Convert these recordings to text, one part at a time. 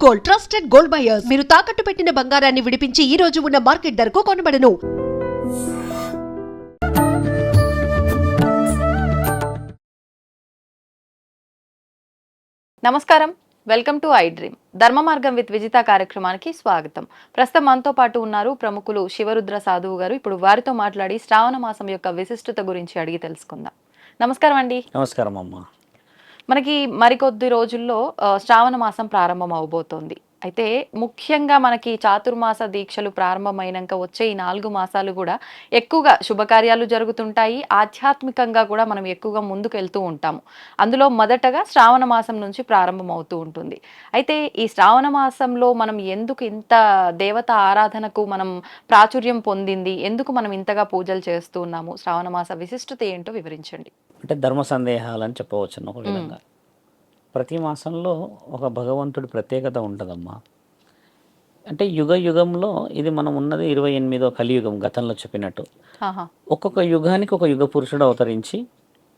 Gold, trusted gold buyers. మీరు తాకట్టు పెట్టిన బంగారాన్ని విడిపించి ఈ రోజు ఉన్న మార్కెట్ ధరకు కొనబడను. నమస్కారం, వెల్కమ్ టు ఐ డ్రీమ్. ధర్మ మార్గం విత్ విజిత కార్యక్రమానికి స్వాగతం. ప్రస్తుతం మనతో పాటు ఉన్నారు ప్రముఖులు శివరుద్ర సాధువు గారు. ఇప్పుడు వారితో మాట్లాడి శ్రావణ మాసం యొక్క విశిష్టత గురించి అడిగి తెలుసుకుందాం. నమస్కారం అండి. నమస్కారం అమ్మ. మనకి మరికొద్ది రోజుల్లో శ్రావణ మాసం ప్రారంభం అవబోతోంది. అయితే ముఖ్యంగా మనకి చాతుర్మాస దీక్షలు ప్రారంభమైనాక వచ్చే ఈ 4 మాసాలు కూడా ఎక్కువగా శుభకార్యాలు జరుగుతుంటాయి. ఆధ్యాత్మికంగా కూడా మనం ఎక్కువగా ముందుకు వెళ్తూ ఉంటాము. అందులో మొదటగా శ్రావణ మాసం నుంచి ప్రారంభం అవుతూ ఉంటుంది. అయితే ఈ శ్రావణ మాసంలో మనం ఎందుకు ఇంత దేవత ఆరాధనకు మనం ప్రాచుర్యం పొందింది, ఎందుకు మనం ఇంతగా పూజలు చేస్తూ ఉన్నాము, శ్రావణ మాస విశిష్టత ఏంటో వివరించండి. అంటే ధర్మ సందేహాలని చెప్పవచ్చు ఒక విధంగా. ప్రతి మాసంలో ఒక భగవంతుడి ప్రత్యేకత ఉంటుందమ్మా. అంటే యుగ యుగంలో ఇది మనం ఉన్నది 28వ కలియుగం, గతంలో చెప్పినట్టు. ఒక్కొక్క యుగానికి ఒక యుగ పురుషుడు అవతరించి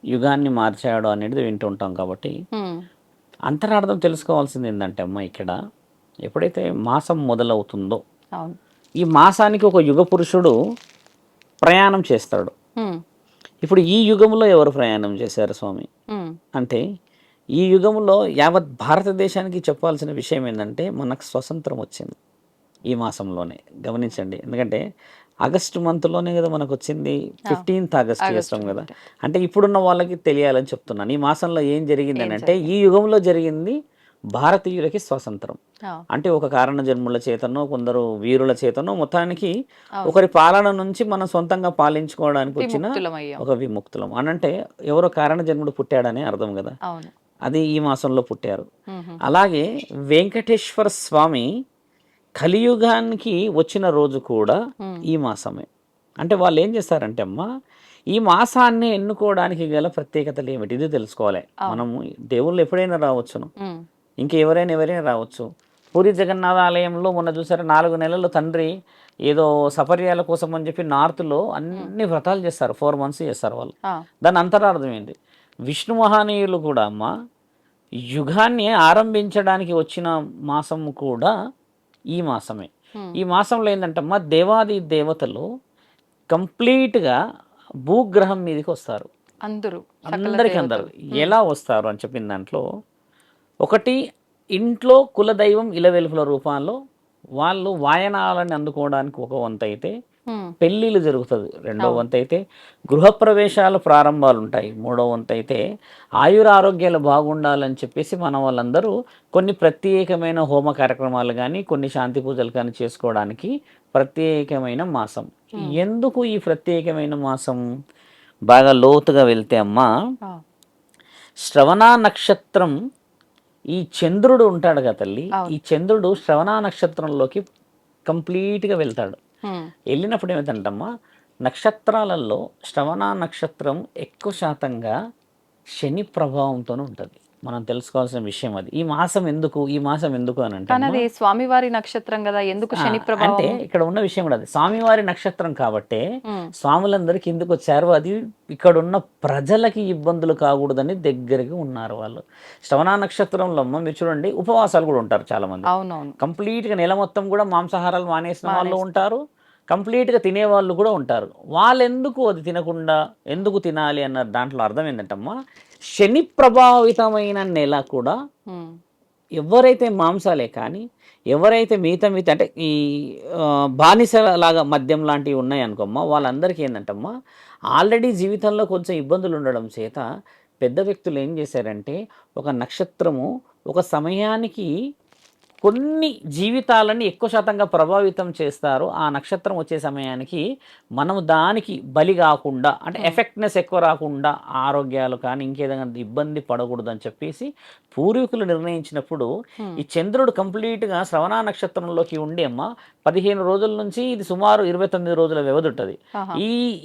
యుగాన్ని మార్చాడు అనేది వింటూ ఉంటాం. కాబట్టి అంతరార్థం తెలుసుకోవాల్సింది ఏంటంటే అమ్మ, ఇక్కడ ఎప్పుడైతే మాసం మొదలవుతుందో ఈ మాసానికి ఒక యుగ పురుషుడు ప్రయాణం చేస్తాడు. ఇప్పుడు ఈ యుగంలో ఎవరు ప్రయాణం చేశారు స్వామి అంటే, ఈ యుగంలో యావత్ భారతదేశానికి చెప్పాల్సిన విషయం ఏంటంటే, మనకు స్వతంత్రం వచ్చింది ఈ మాసంలోనే. గమనించండి, ఎందుకంటే ఆగస్టు మంత్లోనే కదా మనకు వచ్చింది. 15th ఆగస్ట్ చేస్తాం కదా. అంటే ఇప్పుడున్న వాళ్ళకి తెలియాలని చెప్తున్నాను. ఈ మాసంలో ఏం జరిగిందని అంటే, ఈ యుగంలో జరిగింది భారతీయులకి స్వాతంత్రం. అంటే ఒక కారణ జన్ముల చేతనో, కొందరు వీరుల చేతనో, మొత్తానికి ఒకరి పాలన నుంచి మనం సొంతంగా పాలించుకోవడానికి వచ్చిన ఒక విముక్తులం అని. అంటే ఎవరో కారణ జన్ముడు పుట్టాడనే అర్థం కదా. అది ఈ మాసంలో పుట్టారు. అలాగే వెంకటేశ్వర స్వామి కలియుగానికి వచ్చిన రోజు కూడా ఈ మాసమే. అంటే వాళ్ళు ఏం చేస్తారంటే అమ్మ, ఈ మాసాన్ని ఎన్నుకోవడానికి గల ప్రత్యేకతలు ఏమిటి ఇది తెలుసుకోవాలి. మనము దేవుళ్ళు ఎప్పుడైనా రావచ్చును, ఎవరైనా రావచ్చు. పూరి జగన్నాథ ఆలయంలో మొన్న చూసారు, 4 నెలలు తండ్రి ఏదో సపర్యాల కోసం అని చెప్పి నార్త్లో అన్ని వ్రతాలు చేస్తారు. 4 months చేస్తారు వాళ్ళు. దాని అంతరార్థం ఏంటి? విష్ణు మహానీయులు కూడా అమ్మ యుగాన్ని ఆరంభించడానికి వచ్చిన మాసం కూడా ఈ మాసమే. ఈ మాసంలో ఏంటంటే అమ్మ, దేవాది దేవతలు కంప్లీట్గా భూగ్రహం మీదకి వస్తారు. అందరూ ఎలా వస్తారు అని చెప్పిన దాంట్లో ఒకటి, ఇంట్లో కులదైవం ఇలవెలుపుల రూపంలో వాళ్ళు వాయనాలని అందుకోవడానికి ఒక వంతు అయితే, పెళ్ళిళ్ళు జరుగుతుంది 2వ వంతు అయితే, గృహప్రవేశాలు ప్రారంభాలు ఉంటాయి 3వ వంతు అయితే, ఆయురారోగ్యాలు బాగుండాలని చెప్పేసి మన వాళ్ళందరూ కొన్ని ప్రత్యేకమైన హోమ కార్యక్రమాలు కానీ, కొన్ని శాంతి పూజలు కానీ చేసుకోవడానికి ప్రత్యేకమైన మాసం. ఎందుకు ఈ ప్రత్యేకమైన మాసం? బాగా లోతుగా వెళ్తే అమ్మ, శ్రవణ నక్షత్రం, ఈ చంద్రుడు ఉంటాడు కదా తల్లి, ఈ చంద్రుడు శ్రవణ నక్షత్రంలోకి కంప్లీట్గా వెళ్తాడు. వెళ్ళినప్పుడు ఏమిటంటమ్మా, నక్షత్రాలలో శ్రవణ నక్షత్రం ఎక్కువ శాతంగా శని ప్రభావంతో ఉంటుంది. మనం తెలుసుకోవాల్సిన విషయం అది. ఈ మాసం ఎందుకు అని అంటే, స్వామివారి నక్షత్రం కదా, ఎందుకు శని ప్రభావం అంటే ఇక్కడ ఉన్న విషయం కూడా అది. స్వామివారి నక్షత్రం కాబట్టి స్వాములందరూ కిందకు వచ్చారు. అది ఇక్కడ ఉన్న ప్రజలకి ఇబ్బందులు కాకూడదని దగ్గరికి ఉన్నారు వాళ్ళు. శ్రవణ నక్షత్రంలో అమ్మ మీరు చూడండి, ఉపవాసాలు కూడా ఉంటారు చాలా మంది. కంప్లీట్గా నెల మొత్తం కూడా మాంసాహారాలు మానేసిన వాళ్ళు ఉంటారు, కంప్లీట్గా తినేవాళ్ళు కూడా ఉంటారు. వాళ్ళు ఎందుకు అది తినకుండా ఎందుకు తినాలి అన్న దాంట్లో అర్థం ఏంటంటమ్మా, శని ప్రభావితమైన నెల కూడా ఎవరైతే మాంసాలే కానీ, ఎవరైతే మిగతా అంటే ఈ బానిసలాగా మద్యం లాంటివి ఉన్నాయి అనుకోమ్మా, వాళ్ళందరికీ ఏంటంటమ్మా ఆల్రెడీ జీవితంలో కొంచెం ఇబ్బందులు ఉండడం చేత పెద్ద వ్యక్తులు ఏం చేశారంటే, ఒక నక్షత్రము ఒక సమయానికి కొన్ని జీవితాలని ఎక్కువ శాతంగా ప్రభావితం చేస్తారు. ఆ నక్షత్రం వచ్చే సమయానికి మనం దానికి బలి కాకుండా, అంటే ఎఫెక్ట్నెస్ ఎక్కువ రాకుండా, ఆరోగ్యాలు కానీ ఇంకేదైనా ఇబ్బంది పడకూడదు అని చెప్పేసి పూర్వీకులు నిర్ణయించినప్పుడు ఈ చంద్రుడు కంప్లీట్గా శ్రవణ నక్షత్రంలోకి ఉండి అమ్మ 15 రోజుల నుంచి ఇది సుమారు 29 రోజుల వ్యవధి ఉంటుంది.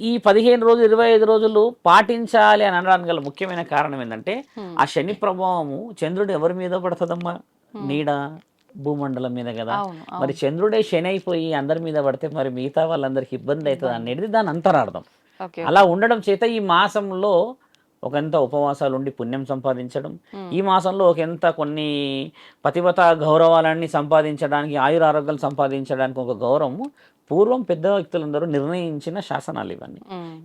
ఈ 15 రోజులు 25 రోజులు పాటించాలి అని అనడానికి గల ముఖ్యమైన కారణం ఏంటంటే, ఆ శని ప్రభావము చంద్రుడు ఎవరి మీద పడుతుందమ్మా? నీడ భూమండలం మీద కదా. మరి చంద్రుడే శని అయిపోయి అందరి మీద పడితే మరి మిగతా వాళ్ళందరికీ ఇబ్బంది అవుతుంది అనేది దాని అంతరార్థం. అలా ఉండడం చేత ఈ మాసంలో ఒకంత ఉపవాసాలు ఉండి పుణ్యం సంపాదించడం, ఈ మాసంలో ఒకంత కొన్ని పతివ్రత గౌరవాలన్నీ సంపాదించడానికి, ఆయురారోగ్యాలు సంపాదించడానికి ఒక గౌరవం పూర్వం పెద్ద వ్యక్తులందరూ నిర్ణయించిన శాసనాలు ఇవన్నీ.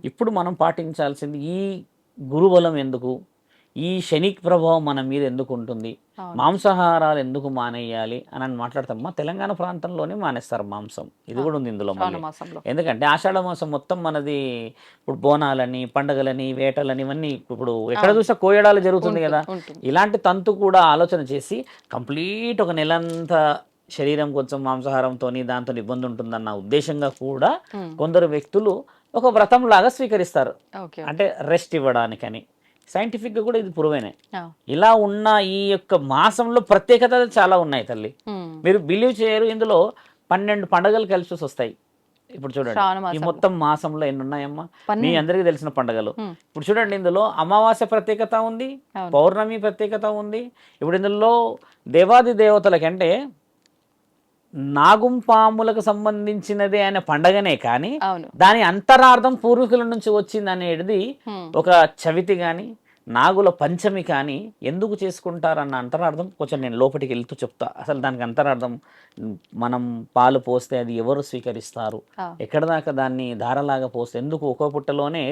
ఇప్పుడు మనం పాటించాల్సింది ఈ గురుబలం ఎందుకు, ఈ శని ప్రభావం మన మీద ఎందుకు ఉంటుంది, మాంసాహారాలు ఎందుకు మానేయాలి అని మాట్లాడతామా. తెలంగాణ ప్రాంతంలోనే మానేస్తారు మాంసం, ఇది కూడా ఉంది ఇందులో మళ్ళీ. ఎందుకంటే ఆషాఢ మాసం మొత్తం మనది ఇప్పుడు బోనాలని, పండగలని, వేటలని ఇవన్నీ ఇప్పుడు ఎక్కడ చూసినా కోయడాలు జరుగుతుంది కదా. ఇలాంటి తంతు కూడా ఆలోచన చేసి కంప్లీట్ ఒక నెలంతా శరీరం కొంచెం మాంసాహారంతో దాంతో ఇబ్బంది ఉంటుందన్న ఉద్దేశంగా కూడా కొందరు వ్యక్తులు ఒక వ్రతం లాగా స్వీకరిస్తారు, అంటే రెస్ట్ ఇవ్వడానికని. సైంటిఫిక్గా కూడా ఇది ప్రూవేనే. ఇలా ఉన్న ఈ యొక్క మాసంలో ప్రత్యేకతలు చాలా ఉన్నాయి తల్లి, మీరు బిలీవ్ చేయరు. ఇందులో 12 పండుగలు కలిసి వస్తాయి. ఇప్పుడు చూడండి ఈ మొత్తం మాసంలో ఎన్ని ఉన్నాయమ్మా, మీ అందరికీ తెలిసిన పండుగలు. ఇప్పుడు చూడండి ఇందులో అమావాస్య ప్రత్యేకత ఉంది, పౌర్ణమి ప్రత్యేకత ఉంది. ఇప్పుడు ఇందులో దేవాది దేవతలకి అంటే నాగుంపాములకు సంబంధించినదే అనే పండగనే కానీ దాని అంతరార్థం పూర్వీకుల నుంచి వచ్చింది అనేది ఒక చవితి కానీ నాగుల పంచమి కానీ ఎందుకు చేసుకుంటారన్న అంతరార్థం కొంచెం నేను లోపలికి వెళ్తూ చెప్తా. అసలు దానికి అంతరార్థం, మనం పాలు పోస్తే అది ఎవరు స్వీకరిస్తారు, ఎక్కడ దాకా దాన్ని ధారలాగా పోస్తే, ఎందుకు ఒక్కో పుట్టలోనే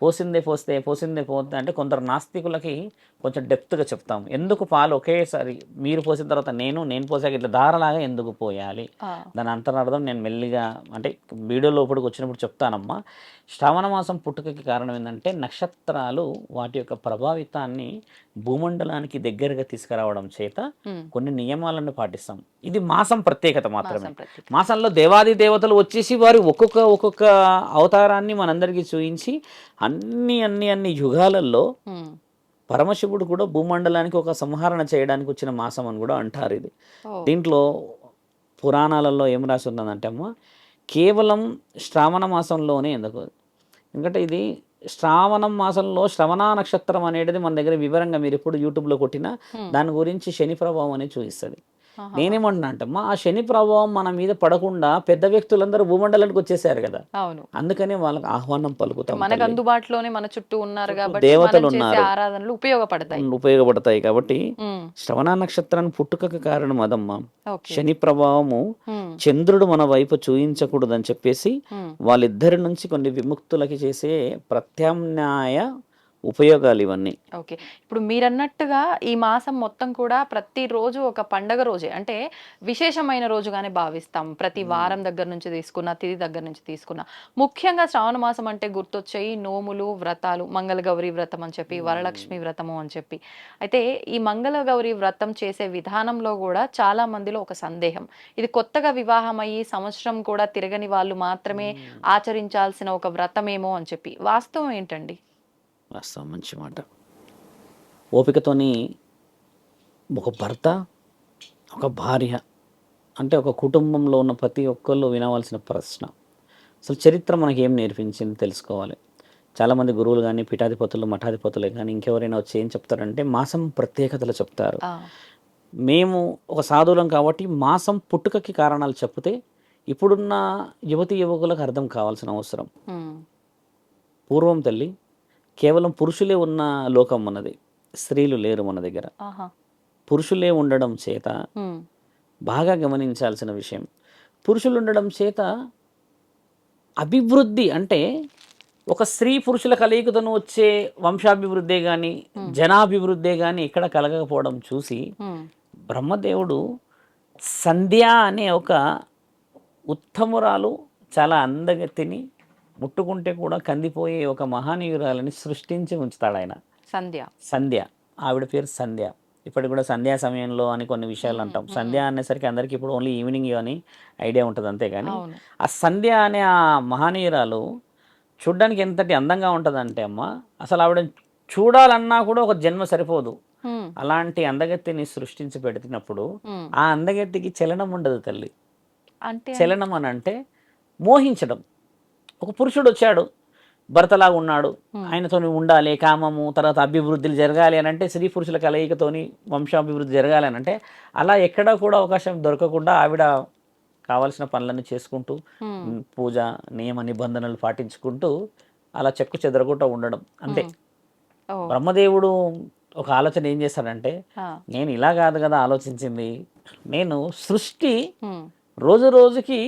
పోసిందే పోస్తే అంటే కొందరు నాస్తికులకి కొంచెం డెప్త్గా చెప్తాం. ఎందుకు పాలు ఒకేసారి మీరు పోసిన తర్వాత నేను పోసాక ఇట్లా ధారలాగా ఎందుకు పోయాలి, దాని అంతరార్థం నేను మెల్లిగా అంటే వీడియో లోపలికి వచ్చినప్పుడు చెప్తానమ్మా. శ్రావణ మాసం పుట్టుకకి కారణం ఏంటంటే నక్షత్రాలు వాటి యొక్క ప్రభావితాన్ని భూమండలానికి దగ్గరగా తీసుకురావడం చేత కొన్ని నియమాలను పాటిస్తాం. ఇది మాసం ప్రత్యేకత మాత్రమే. మాసంలో దేవాది దేవతలు వచ్చేసి వారు ఒక్కొక్క అవతారాన్ని మనందరికీ చూపించి అన్ని యుగాలలో పరమశివుడు కూడా భూమండలానికి ఒక సంహరణ చేయడానికి వచ్చిన మాసం అని కూడా అంటారు. ఇది దీంట్లో పురాణాలలో ఏం రాసి ఉందంటే అమ్మ, కేవలం శ్రావణ మాసంలోనే ఎందుకంటే ఇది శ్రావణ మాసంలో శ్రవణ నక్షత్రం అనేది మన దగ్గర వివరంగా మీరు ఎప్పుడు యూట్యూబ్లో కొట్టినా దాని గురించి శని ప్రభావం అనేది చూపిస్తుంది. నేనేమంటున్నా అంటమ్మా, ఆ శని ప్రభావం మన మీద పడకుండా పెద్ద వ్యక్తులందరూ భూమండలానికి వచ్చేసారు కదా, అందుకనే వాళ్ళకి ఆహ్వానం పలుకుతాం. మనకు అందుబాటులోనే మన చుట్టూ ఉన్నారు కాబట్టి దేవతలు ఉన్నారు, ఆరాధనలు ఉపయోగపడతాయి కాబట్టి శ్రవణ నక్షత్రాన్ని పుట్టుకకు కారణం అదమ్మా. శని ప్రభావము చంద్రుడు మన వైపు చూయించకూడదని చెప్పేసి వాళ్ళిద్దరి నుంచి కొన్ని విముక్తులకి చేసే ప్రత్యామ్నాయ ఉపయోగాలు ఇవన్నీ. ఓకే, ఇప్పుడు మీరన్నట్టుగా ఈ మాసం మొత్తం కూడా ప్రతిరోజు ఒక పండగ రోజే, అంటే విశేషమైన రోజుగానే భావిస్తాం. ప్రతి వారం దగ్గర నుంచి తీసుకున్న, తిథి దగ్గర నుంచి తీసుకున్న, ముఖ్యంగా శ్రావణ మాసం అంటే గుర్తొచ్చాయి నోములు, వ్రతాలు, మంగళగౌరి వ్రతం అని చెప్పి, వరలక్ష్మి వ్రతము అని చెప్పి. అయితే ఈ మంగళగౌరి వ్రతం చేసే విధానంలో కూడా చాలా మందిలో ఒక సందేహం, ఇది కొత్తగా వివాహం అయ్యి సంవత్సరం కూడా తిరగని వాళ్ళు మాత్రమే ఆచరించాల్సిన ఒక వ్రతమేమో అని చెప్పి. వాస్తవం ఏంటండి? వాస్తవం, మంచి మాట. ఓపికతోని ఒక భర్త, ఒక భార్య అంటే ఒక కుటుంబంలో ఉన్న ప్రతి ఒక్కళ్ళు వినవలసిన ప్రశ్న, అసలు చరిత్ర మనకి ఏం నేర్పించింది తెలుసుకోవాలి. చాలామంది గురువులు కానీ, పీఠాధిపతులు, మఠాధిపతులు కానీ ఇంకెవరైనా వచ్చి ఏం చెప్తారంటే మాసం ప్రత్యేకతలు చెప్తారు. మేము ఒక సాధువులం కాబట్టి మాసం పుట్టుకకి కారణాలు చెప్తే ఇప్పుడున్న యువతి యువకులకు అర్థం కావాల్సిన అవసరం. పూర్వం తల్లి కేవలం పురుషులే ఉన్న లోకం మనది, స్త్రీలు లేరు మన దగ్గర. పురుషులే ఉండడం చేత బాగా గమనించాల్సిన విషయం, పురుషులు ఉండడం చేత అభివృద్ధి అంటే ఒక స్త్రీ పురుషుల కలయికతోను వచ్చే వంశాభివృద్ధే కానీ జనాభివృద్ధే కానీ ఎక్కడ కలగకపోవడం చూసి బ్రహ్మదేవుడు సంధ్య అనే ఒక ఉత్తమురాలు, చాలా అందగతిని, ముట్టుకుంటే కూడా కందిపోయే ఒక మహానీయురాలని సృష్టించి ఉంచుతాడు ఆయన. సంధ్య ఆవిడ పేరు సంధ్య. ఇప్పటికి కూడా సంధ్యా సమయంలో అని కొన్ని విషయాలు అంటాం. సంధ్య అనేసరికి అందరికి ఇప్పుడు ఓన్లీ ఈవినింగ్ అని ఐడియా ఉంటుంది అంతేగాని ఆ సంధ్య అనే ఆ మహానీయురాలు చూడ్డానికి ఎంతటి అందంగా ఉంటుందంటే అమ్మ, అసలు ఆవిడ చూడాలన్నా కూడా ఒక జన్మ సరిపోదు. అలాంటి అందగత్తిని సృష్టించి పెడుతున్నప్పుడు ఆ అందగత్తికి చలనం ఉండదు తల్లి. చలనం అని అంటే మోహించడం. ఒక పురుషుడు వచ్చాడు, భర్తలాగా ఉన్నాడు, ఆయనతోని ఉండాలి, కామము, తర్వాత అభివృద్ధులు జరగాలి అని అంటే, స్త్రీ పురుషుల కలయికతోని వంశాభివృద్ధి జరగాలి అని అంటే, అలా ఎక్కడా కూడా అవకాశం దొరకకుండా ఆవిడ కావాల్సిన పనులన్నీ చేసుకుంటూ పూజ నియమ నిబంధనలు పాటించుకుంటూ అలా చెక్కు చెదరకుండా ఉండడం అంతే. ఓ. బ్రహ్మదేవుడు ఒక ఆలోచన ఏం చేస్తాడంటే, ఆ. నేను ఇలా కాదు కదా ఆలోచించింది, నేను సృష్టి ఉమ్. రోజు రోజుకి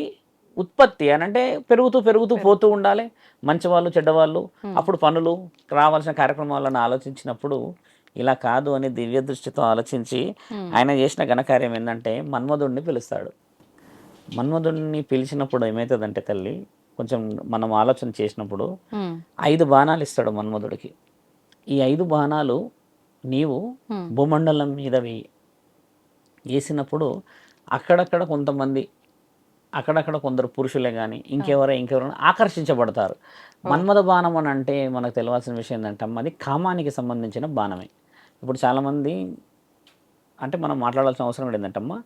ఉత్పత్తి అని అంటే పెరుగుతూ పెరుగుతూ పోతూ ఉండాలి, మంచి వాళ్ళు చెడ్డవాళ్ళు, అప్పుడు పనులు రావాల్సిన కార్యక్రమాలను ఆలోచించినప్పుడు ఇలా కాదు అని దివ్య దృష్టితో ఆలోచించి ఆయన చేసిన ఘనకార్యం ఏంటంటే మన్మధుడిని పిలుస్తాడు. మన్మధుడిని పిలిచినప్పుడు ఏమవుతుందంటే తల్లి, కొంచెం మనం ఆలోచన చేసినప్పుడు ఉమ్. 5 బాణాలు ఇస్తాడు మన్మధుడికి. ఈ 5 బాణాలు నీవు భూమండలం మీద వేసినప్పుడు అక్కడక్కడ కొంతమంది, అక్కడక్కడ కొందరు పురుషులే కానీ ఇంకెవరైనా ఆకర్షించబడతారు. మన్మథ బాణం అని అంటే మనకు తెలియాల్సిన విషయం ఏంటంటే అది కామానికి సంబంధించిన బాణమే. ఇప్పుడు చాలామంది అంటే మనం మాట్లాడాల్సిన అవసరం ఏంటంటమ్మా,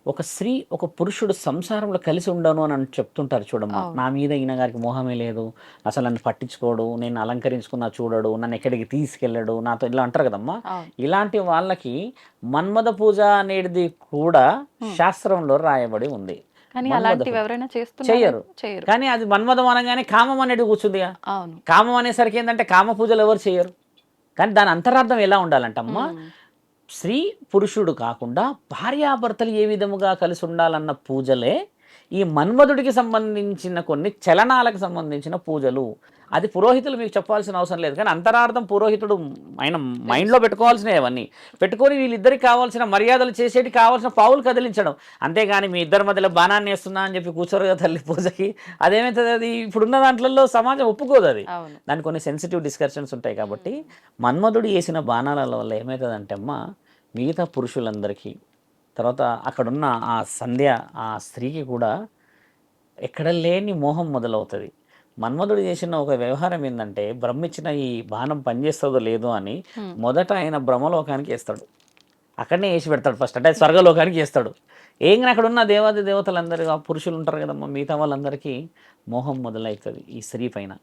ఒక స్త్రీ ఒక పురుషుడు సంసారంలో కలిసి ఉండను అని చెప్తుంటారు చూడమ్మా, నా మీద ఈయన గారికి మోహమే లేదు, అసలు నన్ను పట్టించుకోడు, నేను అలంకరించుకున్నా చూడడు, నన్ను ఎక్కడికి తీసుకెళ్ళడు, నాతో ఇలా అంటారు కదమ్మా. ఇలాంటి వాళ్ళకి మన్మథ పూజ అనేది కూడా శాస్త్రంలో రాయబడి ఉంది. కానీ అలాంటివి ఎవరైనా చెయ్యరు. చేయరు. కానీ అది మన్మథం అనగానే కామం అనేది కూర్చుంది. అవును. కామం అనేసరికి ఏంటంటే కామ పూజలు ఎవరు చేయరు. కానీ దాని అంతరార్థం ఎలా ఉండాలంటమ్మా, స్త్రీ పురుషుడు కాకుండా భార్యాభర్తలు ఏ విధముగా కలిసి ఉండాలన్న పూజలే ఈ మన్మధుడికి సంబంధించిన కొన్ని చలనాలకు సంబంధించిన పూజలు. అది పురోహితులు మీకు చెప్పాల్సిన అవసరం లేదు, కానీ అంతరార్థం పురోహితుడు ఆయన మైండ్లో పెట్టుకోవాల్సినవి అవన్నీ పెట్టుకొని వీళ్ళిద్దరికి కావాల్సిన మర్యాదలు చేసేటి కావాల్సిన పావులు కదిలించడం. అంతేగాని మీ ఇద్దరి మధ్యలో బాణాన్ని వేస్తున్నా అని చెప్పి కూర్చోరు కదా తల్లి పూజకి. అదేమవుతుంది, అది ఇప్పుడున్న దాంట్లో సమాజం ఒప్పుకోదు. అది దానికి కొన్ని సెన్సిటివ్ డిస్కషన్స్ ఉంటాయి. కాబట్టి మన్మధుడు వేసిన బాణాల వల్ల ఏమవుతుందంటే అమ్మా, మిగతా పురుషులందరికీ తర్వాత అక్కడున్న ఆ సంధ్య ఆ స్త్రీకి కూడా ఎక్కడ లేని మోహం మొదలవుతుంది. మన్మధుడు చేసిన ఒక వ్యవహారం ఏంటంటే, బ్రహ్మిచ్చిన ఈ బాణం పనిచేస్తుందో లేదో అని మొదట ఆయన బ్రహ్మలోకానికి వేస్తాడు, అక్కడనే వేసి పెడతాడు ఫస్ట్, అంటే స్వర్గలోకానికి వేస్తాడు. ఏంగా అక్కడ ఉన్న దేవాది దేవతలందరూ ఆ పురుషులు ఉంటారు కదమ్మా, మిగతా వాళ్ళందరికీ మోహం మొదలవుతుంది ఈ స్త్రీ పైన.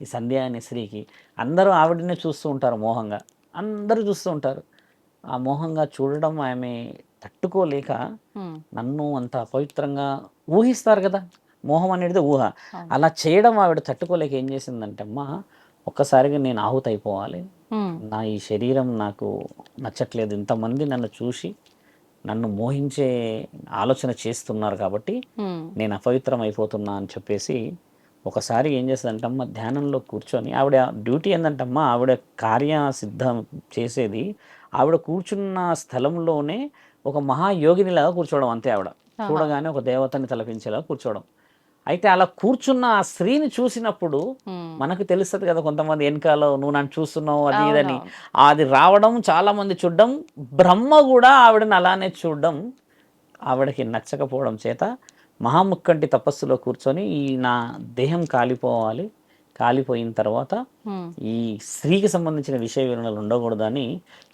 ఈ సంధ్య అనే స్త్రీకి అందరూ ఆవిడనే చూస్తూ ఉంటారు మోహంగా, అందరూ చూస్తూ ఉంటారు. ఆ మోహంగా చూడడం ఆమె తట్టుకోలేక నన్ను అంత అపవిత్రంగా ఊహిస్తారు కదా, మోహం అనేది ఊహ, అలా చేయడం ఆవిడ తట్టుకోలేక ఏం చేసిందంటే అమ్మా, ఒక్కసారిగా నేను ఆహుతి అయిపోవాలి, నా ఈ శరీరం నాకు నచ్చట్లేదు, ఇంతమంది నన్ను చూసి నన్ను మోహించే ఆలోచన చేస్తున్నారు కాబట్టి నేను అపవిత్రం అయిపోతున్నా అని చెప్పేసి ఒకసారి ఏం చేస్తుందంటే అమ్మ, ధ్యానంలో కూర్చొని ఆవిడ డ్యూటీ ఏంటంటమ్మా, ఆవిడ కార్యసిద్ధం చేసేది ఆవిడ కూర్చున్న స్థలంలోనే ఒక మహాయోగినిలాగా కూర్చోవడం అంతే. ఆవిడ చూడగానే ఒక దేవతని తలపించేలా కూర్చోవడం. అయితే అలా కూర్చున్న ఆ స్త్రీని చూసినప్పుడు మనకు తెలుస్తుంది కదా, కొంతమంది వెనకాల నువ్వు నన్ను చూస్తున్నావు అది ఇదని, అది రావడం, చాలా మంది చూడడం, బ్రహ్మ కూడా ఆవిడని అలానే చూడడం ఆవిడకి నచ్చకపోవడం చేత మహాముక్కంటి తపస్సులో కూర్చొని ఈ నా దేహం కాలిపోవాలి, కాలిపోయిన తర్వాత ఈ స్త్రీకి సంబంధించిన విషయ వివరణలు ఉండకూడదని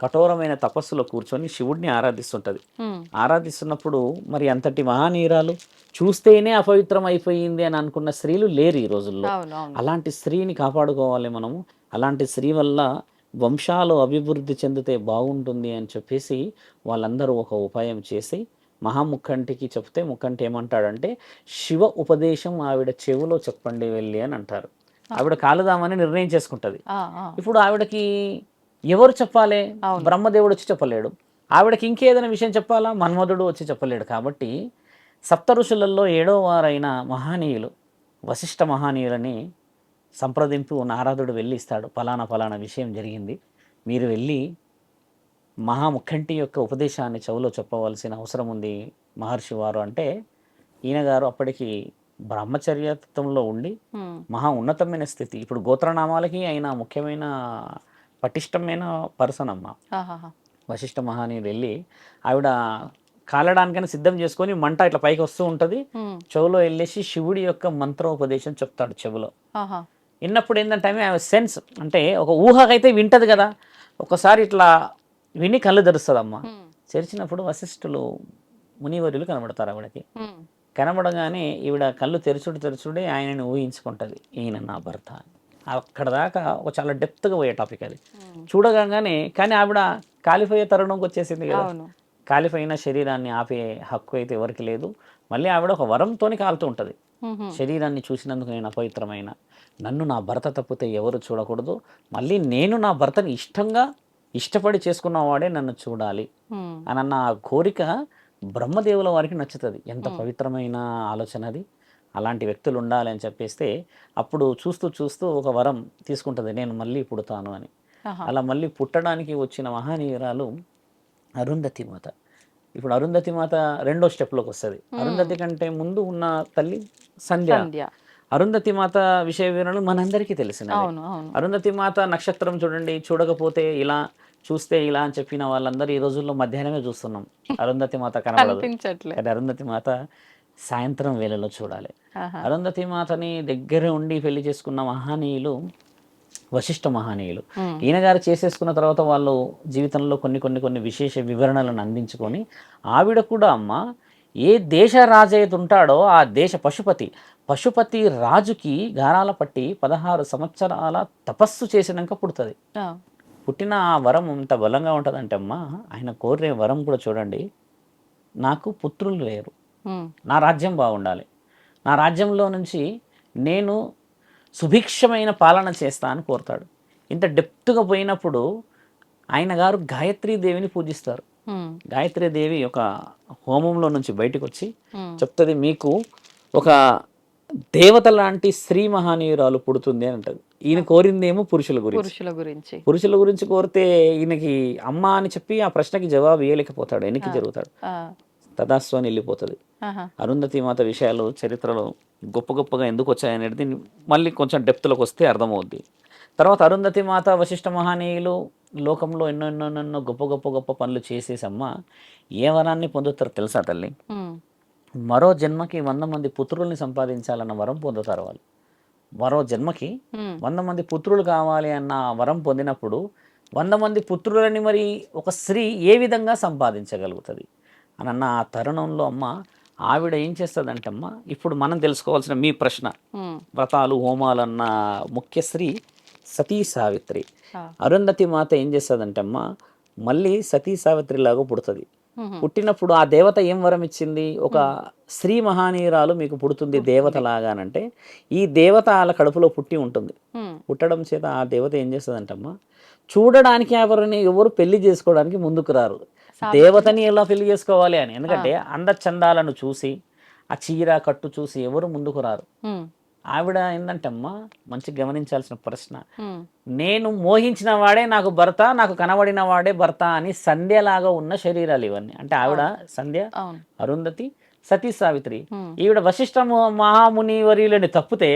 కఠోరమైన తపస్సులో కూర్చొని శివుడిని ఆరాధిస్తుంటది. ఆరాధిస్తున్నప్పుడు మరి అంతటి మహానీరాలు చూస్తేనే అపవిత్రం అయిపోయింది అని అనుకున్న స్త్రీలు లేరు ఈ రోజుల్లో. అలాంటి స్త్రీని కాపాడుకోవాలి మనము, అలాంటి స్త్రీ వల్ల వంశాలు అభివృద్ధి చెందితే బాగుంటుంది అని చెప్పేసి వాళ్ళందరూ ఒక ఉపాయం చేసి మహాముఖంటికి చెప్తే, ముఖంటి ఏమంటాడంటే, శివ ఉపదేశం ఆవిడ చెవులో చెప్పండి వెళ్ళి అని అంటారు. ఆవిడ కాలుదామని నిర్ణయం చేసుకుంటది. ఇప్పుడు ఆవిడకి ఎవరు చెప్పాలి, బ్రహ్మదేవుడు వచ్చి చెప్పలేడు, ఆవిడకి ఇంకేదైనా విషయం చెప్పాలా, మన్మధుడు వచ్చి చెప్పలేడు. కాబట్టి సప్త ఋషులలో 7వ వారైన మహానీయులు వశిష్ఠ మహానీయులని సంప్రదింపు నారదుడు వెళ్ళి ఇస్తాడు, ఫలానా ఫలానా విషయం జరిగింది, మీరు వెళ్ళి మహాముఖంటి యొక్క ఉపదేశాన్ని చెవులో చెప్పవలసిన అవసరం ఉంది మహర్షి వారు అంటే, ఈయన గారు అప్పటికి బ్రహ్మచర్యత్వంలో ఉండి మహా ఉన్నతమైన స్థితి. ఇప్పుడు గోత్రనామాలకి ఆయన ముఖ్యమైన పటిష్టమైన పర్సన్ అమ్మ. వశిష్ఠ మహానీయుడు వెళ్ళి ఆవిడ కాలడానికైనా సిద్ధం చేసుకొని మంట ఇట్లా పైకి వస్తూ ఉంటుంది, చెవులో వెళ్ళేసి శివుడి యొక్క మంత్రోపదేశం చెప్తాడు చెవులో. విన్నప్పుడు ఏంటంటే ఆమె సెన్స్ అంటే ఒక ఊహకైతే వింటది కదా, ఒకసారి ఇట్లా విని కళ్ళు తెరుస్తుంది. తెరిచినప్పుడు వశిష్ఠులు మునివర్యులు కనబడతారు ఆవిడకి. కనబడగానే ఈవిడ కళ్ళు తెరుచుడే ఆయనని ఊహించుకుంటుంది, ఈయన నా భర్త. అక్కడ దాకా ఒక చాలా డెప్త్గా పోయే టాపిక్ అది చూడగానే. కానీ ఆవిడ కాలిపోయే తరుణంకి వచ్చేసింది కదా, కాలిపోయిన శరీరాన్ని ఆపే హక్కు అయితే ఎవరికి లేదు. మళ్ళీ ఆవిడ ఒక వరంతోని కాలుతూ ఉంటుంది, శరీరాన్ని చూసినందుకు నేను అపవిత్రమైన, నన్ను నా భర్త తప్పితే ఎవరు చూడకూడదు, మళ్ళీ నేను నా భర్తని ఇష్టపడి చేసుకున్నవాడే నన్ను చూడాలి అన్న ఆ కోరిక బ్రహ్మదేవుల వారికి నచ్చుతుంది. ఎంత పవిత్రమైన ఆలోచన అది. అలాంటి వ్యక్తులు ఉండాలి అని చెప్పేస్తే అప్పుడు చూస్తూ చూస్తూ ఒక వరం తీసుకుంటుంది, నేను మళ్ళీ పుడతాను అని. అలా మళ్ళీ పుట్టడానికి వచ్చిన మహానీయురాలు అరుంధతి మాత. ఇప్పుడు అరుంధతి మాత రెండో స్టెప్లోకి వస్తుంది. అరుంధతి కంటే ముందు ఉన్న తల్లి సంధ్య. అరుంధతి మాత విషయ వివరణలు మనందరికీ తెలిసినవి. అరుంధతి మాత నక్షత్రం చూడండి, చూడకపోతే ఇలా, చూస్తే ఇలా అని చెప్పిన వాళ్ళందరూ ఈ రోజుల్లో మధ్యాహ్నమే చూస్తున్నాం. అరుంధతి మాత కనబడదు, కానీ అరుంధతి మాత సాయంత్రం వేళలో చూడాలి. అరుంధతి మాతని దగ్గర ఉండి పెళ్లి చేసుకున్న మహానీయులు వశిష్ఠ మహానీయులు. ఈయన గారు చేసేసుకున్న తర్వాత వాళ్ళు జీవితంలో కొన్ని విశేష వివరణలను అందించుకొని, ఆవిడ కూడా అమ్మ ఏ దేశ రాజైతే ఉంటాడో ఆ దేశ పశుపతి రాజుకి గారాల పట్టి 16 సంవత్సరాల తపస్సు చేసినాక పుడుతుంది. పుట్టిన ఆ వరం ఎంత బలంగా ఉంటుందంటే అమ్మ, ఆయన కోరే వరం కూడా చూడండి, నాకు పుత్రులు లేరు, నా రాజ్యం బాగుండాలి, నా రాజ్యంలో నుంచి నేను సుభిక్షమైన పాలన చేస్తా అని కోరుతాడు. ఇంత డెప్త్గా పోయినప్పుడు ఆయన గారు గాయత్రీదేవిని పూజిస్తారు. గాయత్రీదేవి ఒక హోమంలో నుంచి బయటకు వచ్చి చెప్తుంది, మీకు ఒక దేవత లాంటి స్త్రీ మహానీయురాలు పుడుతుంది అని అంటది. ఈయన కోరిందేమో పురుషుల గురించి కోరితే ఈయనకి అమ్మ అని చెప్పి ఆ ప్రశ్నకి జవాబు ఇవ్వలేకపోతాడు, వెనక్కి జరుగుతాడు, తదాస్తు అని వెళ్ళిపోతుంది. అరుంధతి మాత విషయాలు చరిత్రలో గొప్పగా ఎందుకు వచ్చాయనేది మళ్ళీ కొంచెం డెప్త్లోకి వస్తే అర్థమవుద్ది. తర్వాత అరుంధతి మాత వశిష్ఠ మహానీయులు లోకంలో ఎన్నో గొప్ప పనులు చేసేసమ్మ ఏ వరాన్ని పొందుతారో తెలుసా తల్లి? మరో జన్మకి 100 మంది పుత్రుల్ని సంపాదించాలన్న వరం పొందుతారు వాళ్ళు. మరో జన్మకి 100 మంది పుత్రులు కావాలి అన్న వరం పొందినప్పుడు 100 మంది పుత్రులని మరి ఒక స్త్రీ ఏ విధంగా సంపాదించగలుగుతుంది అని అన్న ఆ తరుణంలో అమ్మ ఆవిడ ఏం చేస్తుందంటే అమ్మ, ఇప్పుడు మనం తెలుసుకోవాల్సిన మీ ప్రశ్న, వ్రతాలు హోమాలు అన్న ముఖ్య స్త్రీ సతీ సావిత్రి. అరుంధతి మాత ఏం చేస్తుందంటే అమ్మ, మళ్ళీ సతీ సావిత్రి లాగా పుడుతుంది. పుట్టినప్పుడు ఆ దేవత ఏం వరం ఇచ్చింది, ఒక స్త్రీ మహానీయురాలు మీకు పుడుతుంది దేవత లాగానంటే, ఈ దేవత వాళ్ళ కడుపులో పుట్టి ఉంటుంది. పుట్టడం చేత ఆ దేవత ఏం చేస్తుందంటమ్మా, చూడడానికి ఎవరు పెళ్లి చేసుకోవడానికి ముందుకు రారు, దేవతని ఎలా పెళ్లి చేసుకోవాలి అని. ఎందుకంటే అందచందాలను చూసి ఆ చీర కట్టు చూసి ఎవరు ముందుకు రారు. ఆవిడ ఏంటంటే అమ్మా, మంచి గమనించాల్సిన ప్రశ్న, నేను మోహించిన వాడే నాకు భర్త, నాకు కనబడిన వాడే భర్త అని సంధ్యలాగా ఉన్న శరీరాలు ఇవన్నీ. అంటే ఆవిడ సంధ్య, అరుంధతి, సతీ సావిత్రి. ఈవిడ వశిష్ఠ మహాముని వర్యులని తప్పితే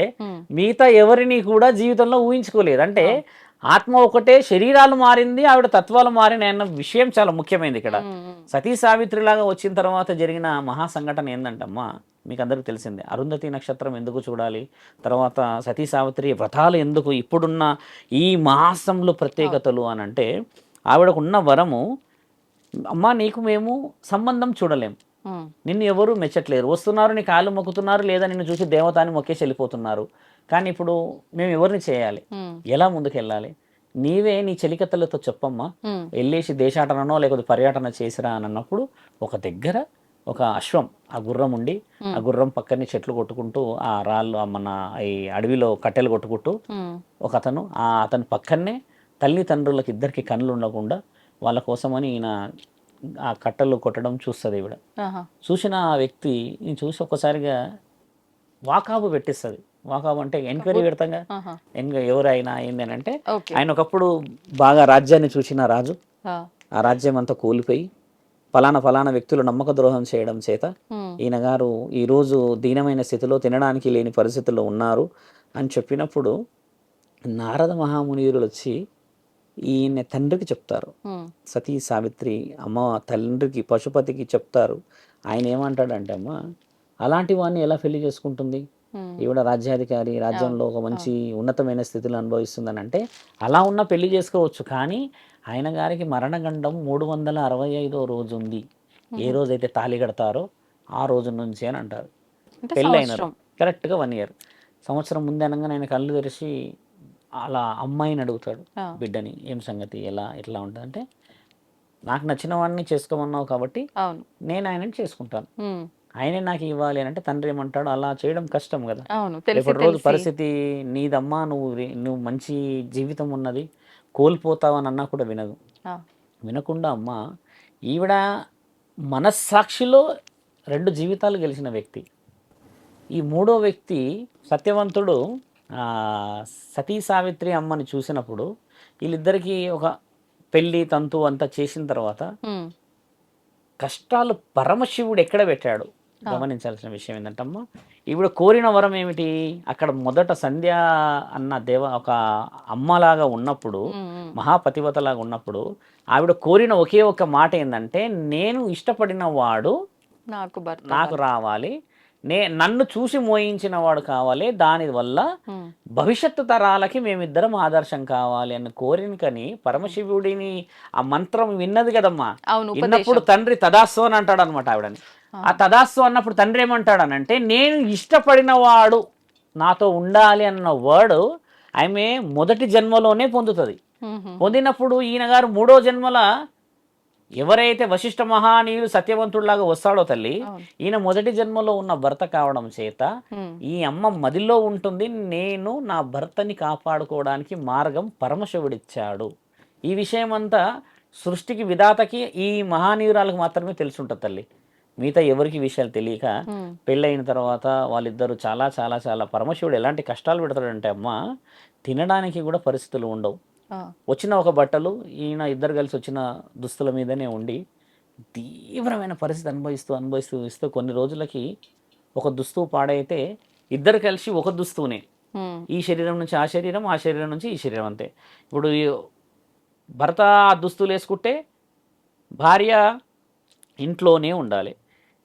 మిగతా ఎవరిని కూడా జీవితంలో ఊహించుకోలేదు. అంటే ఆత్మ ఒకటే, శరీరాలు మారింది, ఆవిడ తత్వాలు మారినాయి అన్న విషయం చాలా ముఖ్యమైనది ఇక్కడ. సతీ సావిత్రిలాగా వచ్చిన తర్వాత జరిగిన మహా సంఘటన ఏంటంటమ్మా, మీకు అందరికీ తెలిసిందే. అరుంధతి నక్షత్రం ఎందుకు చూడాలి, తర్వాత సతీ సావిత్రి వ్రతాలు ఎందుకు, ఇప్పుడున్న ఈ మాసంలో ప్రత్యేకతలు అని అంటే, ఆవిడకున్న వరము, అమ్మా నీకు మేము సంబంధం చూడలేం, నిన్ను ఎవరు మెచ్చట్లేరు, వస్తున్నారు నీ కాళ్ళు మొక్కుతున్నారు, లేదా నిన్ను చూసి దేవతాన్ని మొక్కేసి వెళ్ళిపోతున్నారు, కానీ ఇప్పుడు మేము ఎవరిని చేయాలి, ఎలా ముందుకెళ్ళాలి, నీవే నీ చెలికత్తలతో చెప్పమ్మా, వెళ్ళేసి దేశాటనో లేకపోతే పర్యటన చేసిరా అని అన్నప్పుడు ఒక దగ్గర ఒక అశ్వం, ఆ గుర్రం ఉండి ఆ గుర్రం పక్కనే చెట్లు కొట్టుకుంటూ ఆ రాళ్ళు మన ఈ అడవిలో కట్టెలు కొట్టుకుంటూ ఒక అతను పక్కనే తల్లిదండ్రులకి ఇద్దరికి కళ్ళు ఉండకుండా వాళ్ళ కోసమని ఈయన ఆ కట్టెలు కొట్టడం చూస్తుంది. ఈవిడ చూసిన ఆ వ్యక్తి చూసి ఒక్కసారిగా వాకాబు పెట్టిస్తుంది. వాకాబు అంటే ఎంక్వైరీ పెడతాంగా, ఎవరైనా ఏంది అని అంటే, ఆయన ఒకప్పుడు బాగా రాజ్యాన్ని చూసిన రాజు, ఆ రాజ్యం అంతా కూలిపోయి ఫలానా వ్యక్తులు నమ్మక ద్రోహం చేయడం చేత ఈయన గారు ఈరోజు దీనమైన స్థితిలో తినడానికి లేని పరిస్థితుల్లో ఉన్నారు అని చెప్పినప్పుడు నారద మహామునివులు వచ్చి ఈయన తండ్రికి చెప్తారు. సతీ సావిత్రి అమ్మ తండ్రికి పశుపతికి చెప్తారు. ఆయన ఏమంటాడంటే, అమ్మ అలాంటి వాడిని ఎలా పెళ్లి చేసుకుంటుంది, ఈవిడ రాజ్యాధికారి, రాజ్యంలో ఒక మంచి ఉన్నతమైన స్థితిలో అనుభవిస్తుందని అంటే, అలా ఉన్న పెళ్లి చేసుకోవచ్చు, కానీ ఆయన గారికి మరణగండం 365వ రోజు ఉంది, ఏ రోజైతే తాళి కడతారో ఆ రోజు నుంచి అని అంటారు. పెళ్ళైనారు కరెక్ట్గా 1 year. సంవత్సరం ముందే అనగానే ఆయన కళ్ళు తెరిచి అలా అమ్మాయిని అడుగుతాడు, బిడ్డని, ఏం సంగతి, ఎట్లా ఉంటుంది అంటే, నాకు నచ్చిన వాడిని చేసుకోమన్నావు కాబట్టి నేను ఆయనని చేసుకుంటాను, ఆయనే నాకు ఇవ్వాలి అని అంటే తండ్రి ఏమంటాడు, అలా చేయడం కష్టం కదా. అవును. తెలిసి రేపటి రోజు తెలిసి. పరిస్థితి నీదమ్మా, నువ్వు మంచి జీవితం ఉన్నది, కోల్పోతావని అన్నా కూడా వినదు. ఆ! వినకుండా అమ్మ, ఈవిడ మనస్సాక్షిలో 2 జీవితాలు గెలిచిన వ్యక్తి. ఈ మూడో వ్యక్తి సత్యవంతుడు సతీ సావిత్రి అమ్మని చూసినప్పుడు వీళ్ళిద్దరికీ ఒక పెళ్ళి తంతు అంతా చేసిన తర్వాత హ్మ్. కష్టాలు పరమశివుడు ఎక్కడ పెట్టాడు ఆ! గమనించాల్సిన విషయం ఏంటంటమ్మా, ఈవిడ కోరిన వరం ఏమిటి, అక్కడ మొదట సంధ్య అన్న ఒక అమ్మలాగా ఉన్నప్పుడు, హ్మ్. హ్మ్. మహాపతివతలాగా ఉన్నప్పుడు ఆవిడ కోరిన ఒకే ఒక మాట ఏంటంటే, నేను ఇష్టపడిన వాడు నాకు భర్త నాకు అవ్వాలి. రావాలి, నన్ను చూసి మోయించిన వాడు కావాలి, దానివల్ల హ్మ్. భవిష్యత్తు తరాలకి మేమిద్దరం ఆదర్శం కావాలి అన్న కోరికని పరమశివుడిని ఆ మంత్రం విన్నది కదమ్మా. అవును. విన్నప్పుడు ఉపదేశం. తండ్రి తదాస్తు అని అంటాడు అనమాట ఆవిడని. ఆ! ఆ తదాస్తు అన్నప్పుడు తండ్రి ఏమంటాడనంటే, నేను ఇష్టపడిన వాడు నాతో ఉండాలి అన్న వర్డ్ ఆమె మొదటి జన్మలోనే పొందుతుంది. హుహు. పొందినప్పుడు ఈయన గారు మూడో జన్మల ఎవరైతే వశిష్ఠ మహానీయుడు సత్యవంతుడిలాగా వస్తాడో తల్లి, అవును. ఈయన మొదటి జన్మలో ఉన్న భర్త కావడం చేత హ్మ్. ఈ అమ్మ మదిలో ఉంటుంది, నేను నా భర్తని కాపాడుకోవడానికి మార్గం పరమశివుడిచ్చాడు. ఈ విషయం అంతా సృష్టికి విధాతకి ఈ మహానీయురాలకు మాత్రమే తెలిసి ఉంటుంది తల్లి. మిగతా ఎవరికి విషయాలు తెలియక హ్మ్. పెళ్ళయిన తర్వాత వాళ్ళిద్దరూ చాలా చాలా చాలా పరమశివుడు ఎలాంటి కష్టాలు పెడతాడంటే అమ్మ, తినడానికి కూడా పరిస్థితులు ఉండవు. ఆ! వచ్చిన ఒక బట్టలు ఈయన ఇద్దరు కలిసి వచ్చిన దుస్తుల మీదనే ఉండి తీవ్రమైన పరిస్థితి అనుభవిస్తూ అనుభవిస్తూ ఇస్తూ కొన్ని రోజులకి ఒక దుస్తువు పాడైతే ఇద్దరు కలిసి ఒక దుస్తువునే, హ్మ్. ఈ శరీరం నుంచి ఆ శరీరం, ఆ శరీరం నుంచి ఈ శరీరం అంతే. ఇప్పుడు భర్త ఆ దుస్తులు వేసుకుంటే భార్య ఇంట్లోనే ఉండాలి,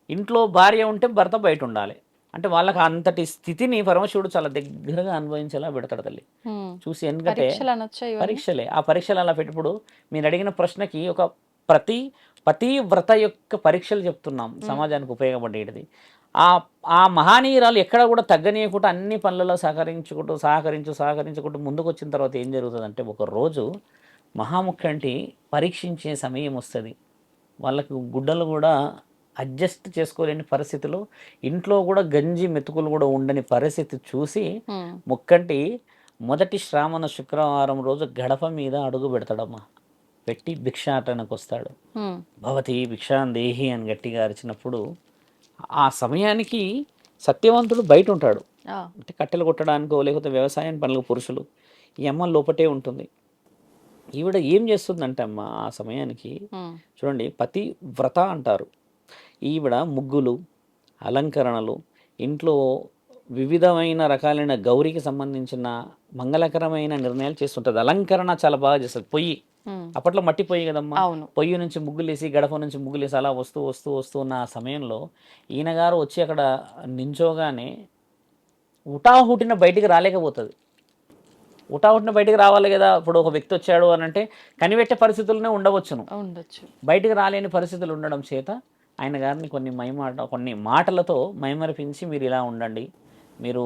ఇంట్లో భార్య ఉంటే భర్త బయట ఉండాలి. అంటే వాళ్ళకి అంతటి స్థితిని పరమశివుడు చాలా దగ్గరగా అనుభవించేలా పెడతాడు తల్లి. హ్మ్. చూసి ఎందుకంటే పరీక్షలు అనొచ్చా ఇవన్నీ? పరీక్షలే. ఆ పరీక్షలు అలా పెట్టినప్పుడు మీరు అడిగిన ప్రశ్నకి ఒక ప్రతి పతివ్రత యొక్క పరీక్షలు చెప్తున్నాం హ్మ్. సమాజానికి ఉపయోగపడేటిది. ఆ ఆ మహనీయురాలు ఎక్కడ కూడా తగ్గనీయకుండా అన్ని పనులలో సహకరించుకుంటూ ముందుకొచ్చిన తర్వాత ఏం జరుగుతుందంటే, ఒకరోజు మహాముఖంటి పరీక్షించే సమయం వస్తది. వాళ్ళకు గుడ్డలు కూడా అడ్జస్ట్ చేసుకోలేని పరిస్థితిలో, ఇంట్లో కూడా గంజి మెతుకులు కూడా ఉండని పరిస్థితి చూసి హ్మ్. ముక్కంటి మొదటి శ్రావణ శుక్రవారం రోజు గడప మీద అడుగు పెడతాడమ్మా. పెట్టి భిక్షాటనకు వస్తాడు. హ్మ్. భవతి భిక్షాం దేహి అని గట్టిగా అరిచినప్పుడు ఆ సమయానికి సత్యవంతుడు బయట ఉంటాడు. ఆ! అంటే కట్టెలు కొట్టడానికో లేకపోతే వ్యవసాయం పనులకు పురుషులు, ఈ అమ్మ లోపటే ఉంటుంది. ఈవిడ ఏం చేస్తుందంటే అమ్మ ఆ సమయానికి, హ్మ్. చూడండి పతివ్రత అంటారు. ఈవిడ ముగ్గులు, అలంకరణలు, ఇంట్లో వివిధమైన రకాలైన గౌరికి సంబంధించిన మంగళకరమైన నిర్ణయాలు చేస్తుంటుంది. అలంకరణ చాలా బాగా చేస్తుంది. పొయ్యి హ్మ్. అప్పట్లో మట్టి పొయ్యి కదమ్మా. అవును. పొయ్యి నుంచి ముగ్గులేసి గడప నుంచి ముగ్గులేసి అలా వస్తూ వస్తూ వస్తూ ఉన్న ఆ సమయంలో ఈయన గారు వచ్చి అక్కడ నించోగానే హుటాహుటిన బయటికి రాలేకపోతుంది. హుటాహుటిన బయటికి రావాలి కదా. ఇప్పుడు ఒక వ్యక్తి వచ్చాడు అని అంటే కనిపెట్టే పరిస్థితుల్లోనే ఉండవచ్చును. ఉండొచ్చు. బయటికి రాలేని పరిస్థితులు ఉండడం చేత ఆయన గారిని కొన్ని మాటలతో మైమరిపించి, మీరు ఇలా ఉండండి, మీరు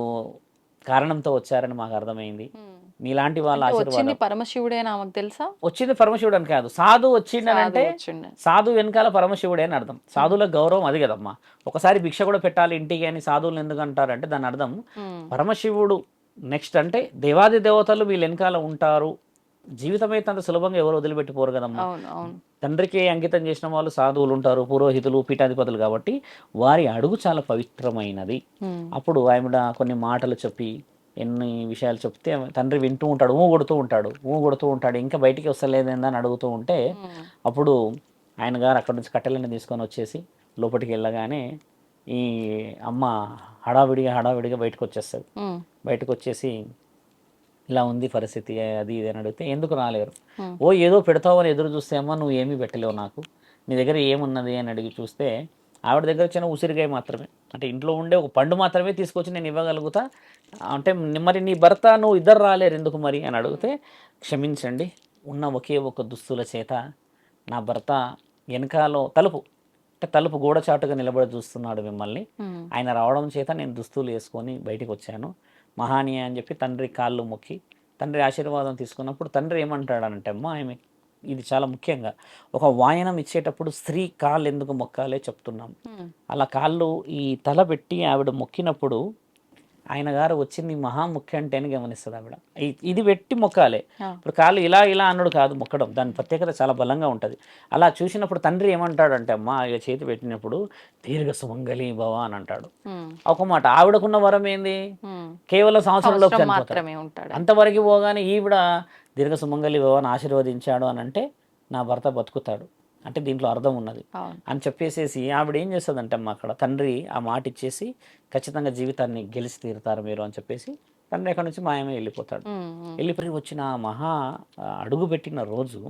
కారణంతో వచ్చారని మాకు అర్థమైంది, హ్మ్. మీలాంటి వాళ్ళ అంటే వచ్చింది ఆశీర్వాదం. పరమశివుడే అని ఆమెకు తెలుసా? వచ్చింది పరమశివుడు అని కాదు, సాధు సాధువు వచ్చిండనంటే వచ్చిండే. సాధు వెనకాల పరమశివుడే అని అర్థం. హ్మ్. సాధువుల గౌరవం అది కదమ్మా. ఒకసారి భిక్ష కూడా పెట్టాలి ఇంటికి అని సాధువులు ఎందుకు అంటారంటే దాని అర్థం హ్మ్. పరమశివుడు నెక్స్ట్ అంటే దేవాది దేవతలు వీళ్ళ వెనకాల ఉంటారు. జీవితం అయితే అంత సులభంగా ఎవరు వదిలిపెట్టిపోరు కదమ్మా. అవును. అవును. తండ్రికి అంకితం చేసిన వాళ్ళు సాధువులు ఉంటారు, పురోహితులు, పీఠాధిపతులు, కాబట్టి వారి అడుగు చాలా పవిత్రమైనది. హ్మ్. అప్పుడు ఆవిడ కొన్ని మాటలు చెప్పి ఎన్ని విషయాలు చెప్తే తండ్రి వింటూ ఉంటాడు, కొడుతూ ఉంటాడు, ఇంకా బయటికి వస్తలేదేందని అడుగుతూ ఉంటే హ్మ్. అప్పుడు ఆయన గారు అక్కడ నుంచి కట్టెలన్నీ తీసుకొని వచ్చేసి లోపలికి వెళ్ళగానే ఈ అమ్మ హడావిడిగా బయటకు వచ్చేస్తుంది. హ్మ్. బయటకు వచ్చేసి ఇలా ఉంది పరిస్థితి అది ఇది అని అడిగితే ఎందుకు రాలేరు, హ్మ్. ఓ ఏదో పెడతావని ఎదురు చూస్తే అమ్మా నువ్వు ఏమీ పెట్టలేవు నాకు, నీ దగ్గర ఏమున్నది అని అడిగి చూస్తే ఆవిడ దగ్గర చిన్న ఉసిరికాయ మాత్రమే, అంటే ఇంట్లో ఉండే ఒక పండు మాత్రమే తీసుకొచ్చి నేను ఇవ్వగలుగుతా, అంటే మరి నీ భర్త నువ్వు ఇద్దరు రాలేరు ఎందుకు మరి అని హ్మ్. అడిగితే, క్షమించండి, ఉన్న ఒకే ఒక దుస్తుల చేత నా భర్త వెనకాలో తలుపు గోడ చాటుగా నిలబడి చూస్తున్నాడు మిమ్మల్ని, హ్మ్. ఆయన రావడం చేత నేను దుస్తులు వేసుకొని బయటికి వచ్చాను, మహానీయ అని చెప్పి తండ్రి కాళ్ళు మొక్కి తండ్రి ఆశీర్వాదం తీసుకున్నప్పుడు తండ్రి ఏమంటాడనంటే అమ్మ ఆమె ఇది చాలా ముఖ్యంగా ఒక వాయనం ఇచ్చేటప్పుడు స్త్రీ కాళ్ళు ఎందుకు మొక్కాలే చెప్తున్నాం. అలా కాళ్ళు ఈ తల పెట్టి ఆవిడ మొక్కినప్పుడు ఆయన గారు వచ్చింది మహాముఖ్య అంటే అని గమనిస్తుంది ఆవిడ. ఇది పెట్టి మొక్కాలే. ఇప్పుడు కాళ్ళు ఇలా ఇలా అన్నాడు కాదు మొక్కడం, దాని ప్రత్యేకత చాలా బలంగా ఉంటుంది. అలా చూసినప్పుడు తండ్రి ఏమంటాడంటే అమ్మ ఇక చేతి పెట్టినప్పుడు దీర్ఘ సుమంగళి భవ అని అంటాడు. ఒక మాట ఆవిడకున్న వరం ఏంది, కేవలం సంవత్సరంలో చనిపోతాడు. అంతవరకు పోగానే ఈవిడ దీర్ఘ సుమంగళి భవ అని ఆశీర్వదించాడు అని అంటే నా భర్త బతుకుతాడు అంటే దీంట్లో అర్థం ఉన్నది అని చెప్పేసేసి ఆవిడ ఏం చేస్తుందంటే అమ్మ అక్కడ తండ్రి ఆ మాట ఇచ్చేసి ఖచ్చితంగా జీవితాన్ని గెలిచి తీరుతారు మీరు అని చెప్పేసి తండ్రి అక్కడ నుంచి మాయమే వెళ్ళిపోతాడు. వెళ్ళిపోయి వచ్చిన మహా అడుగు పెట్టిన రోజు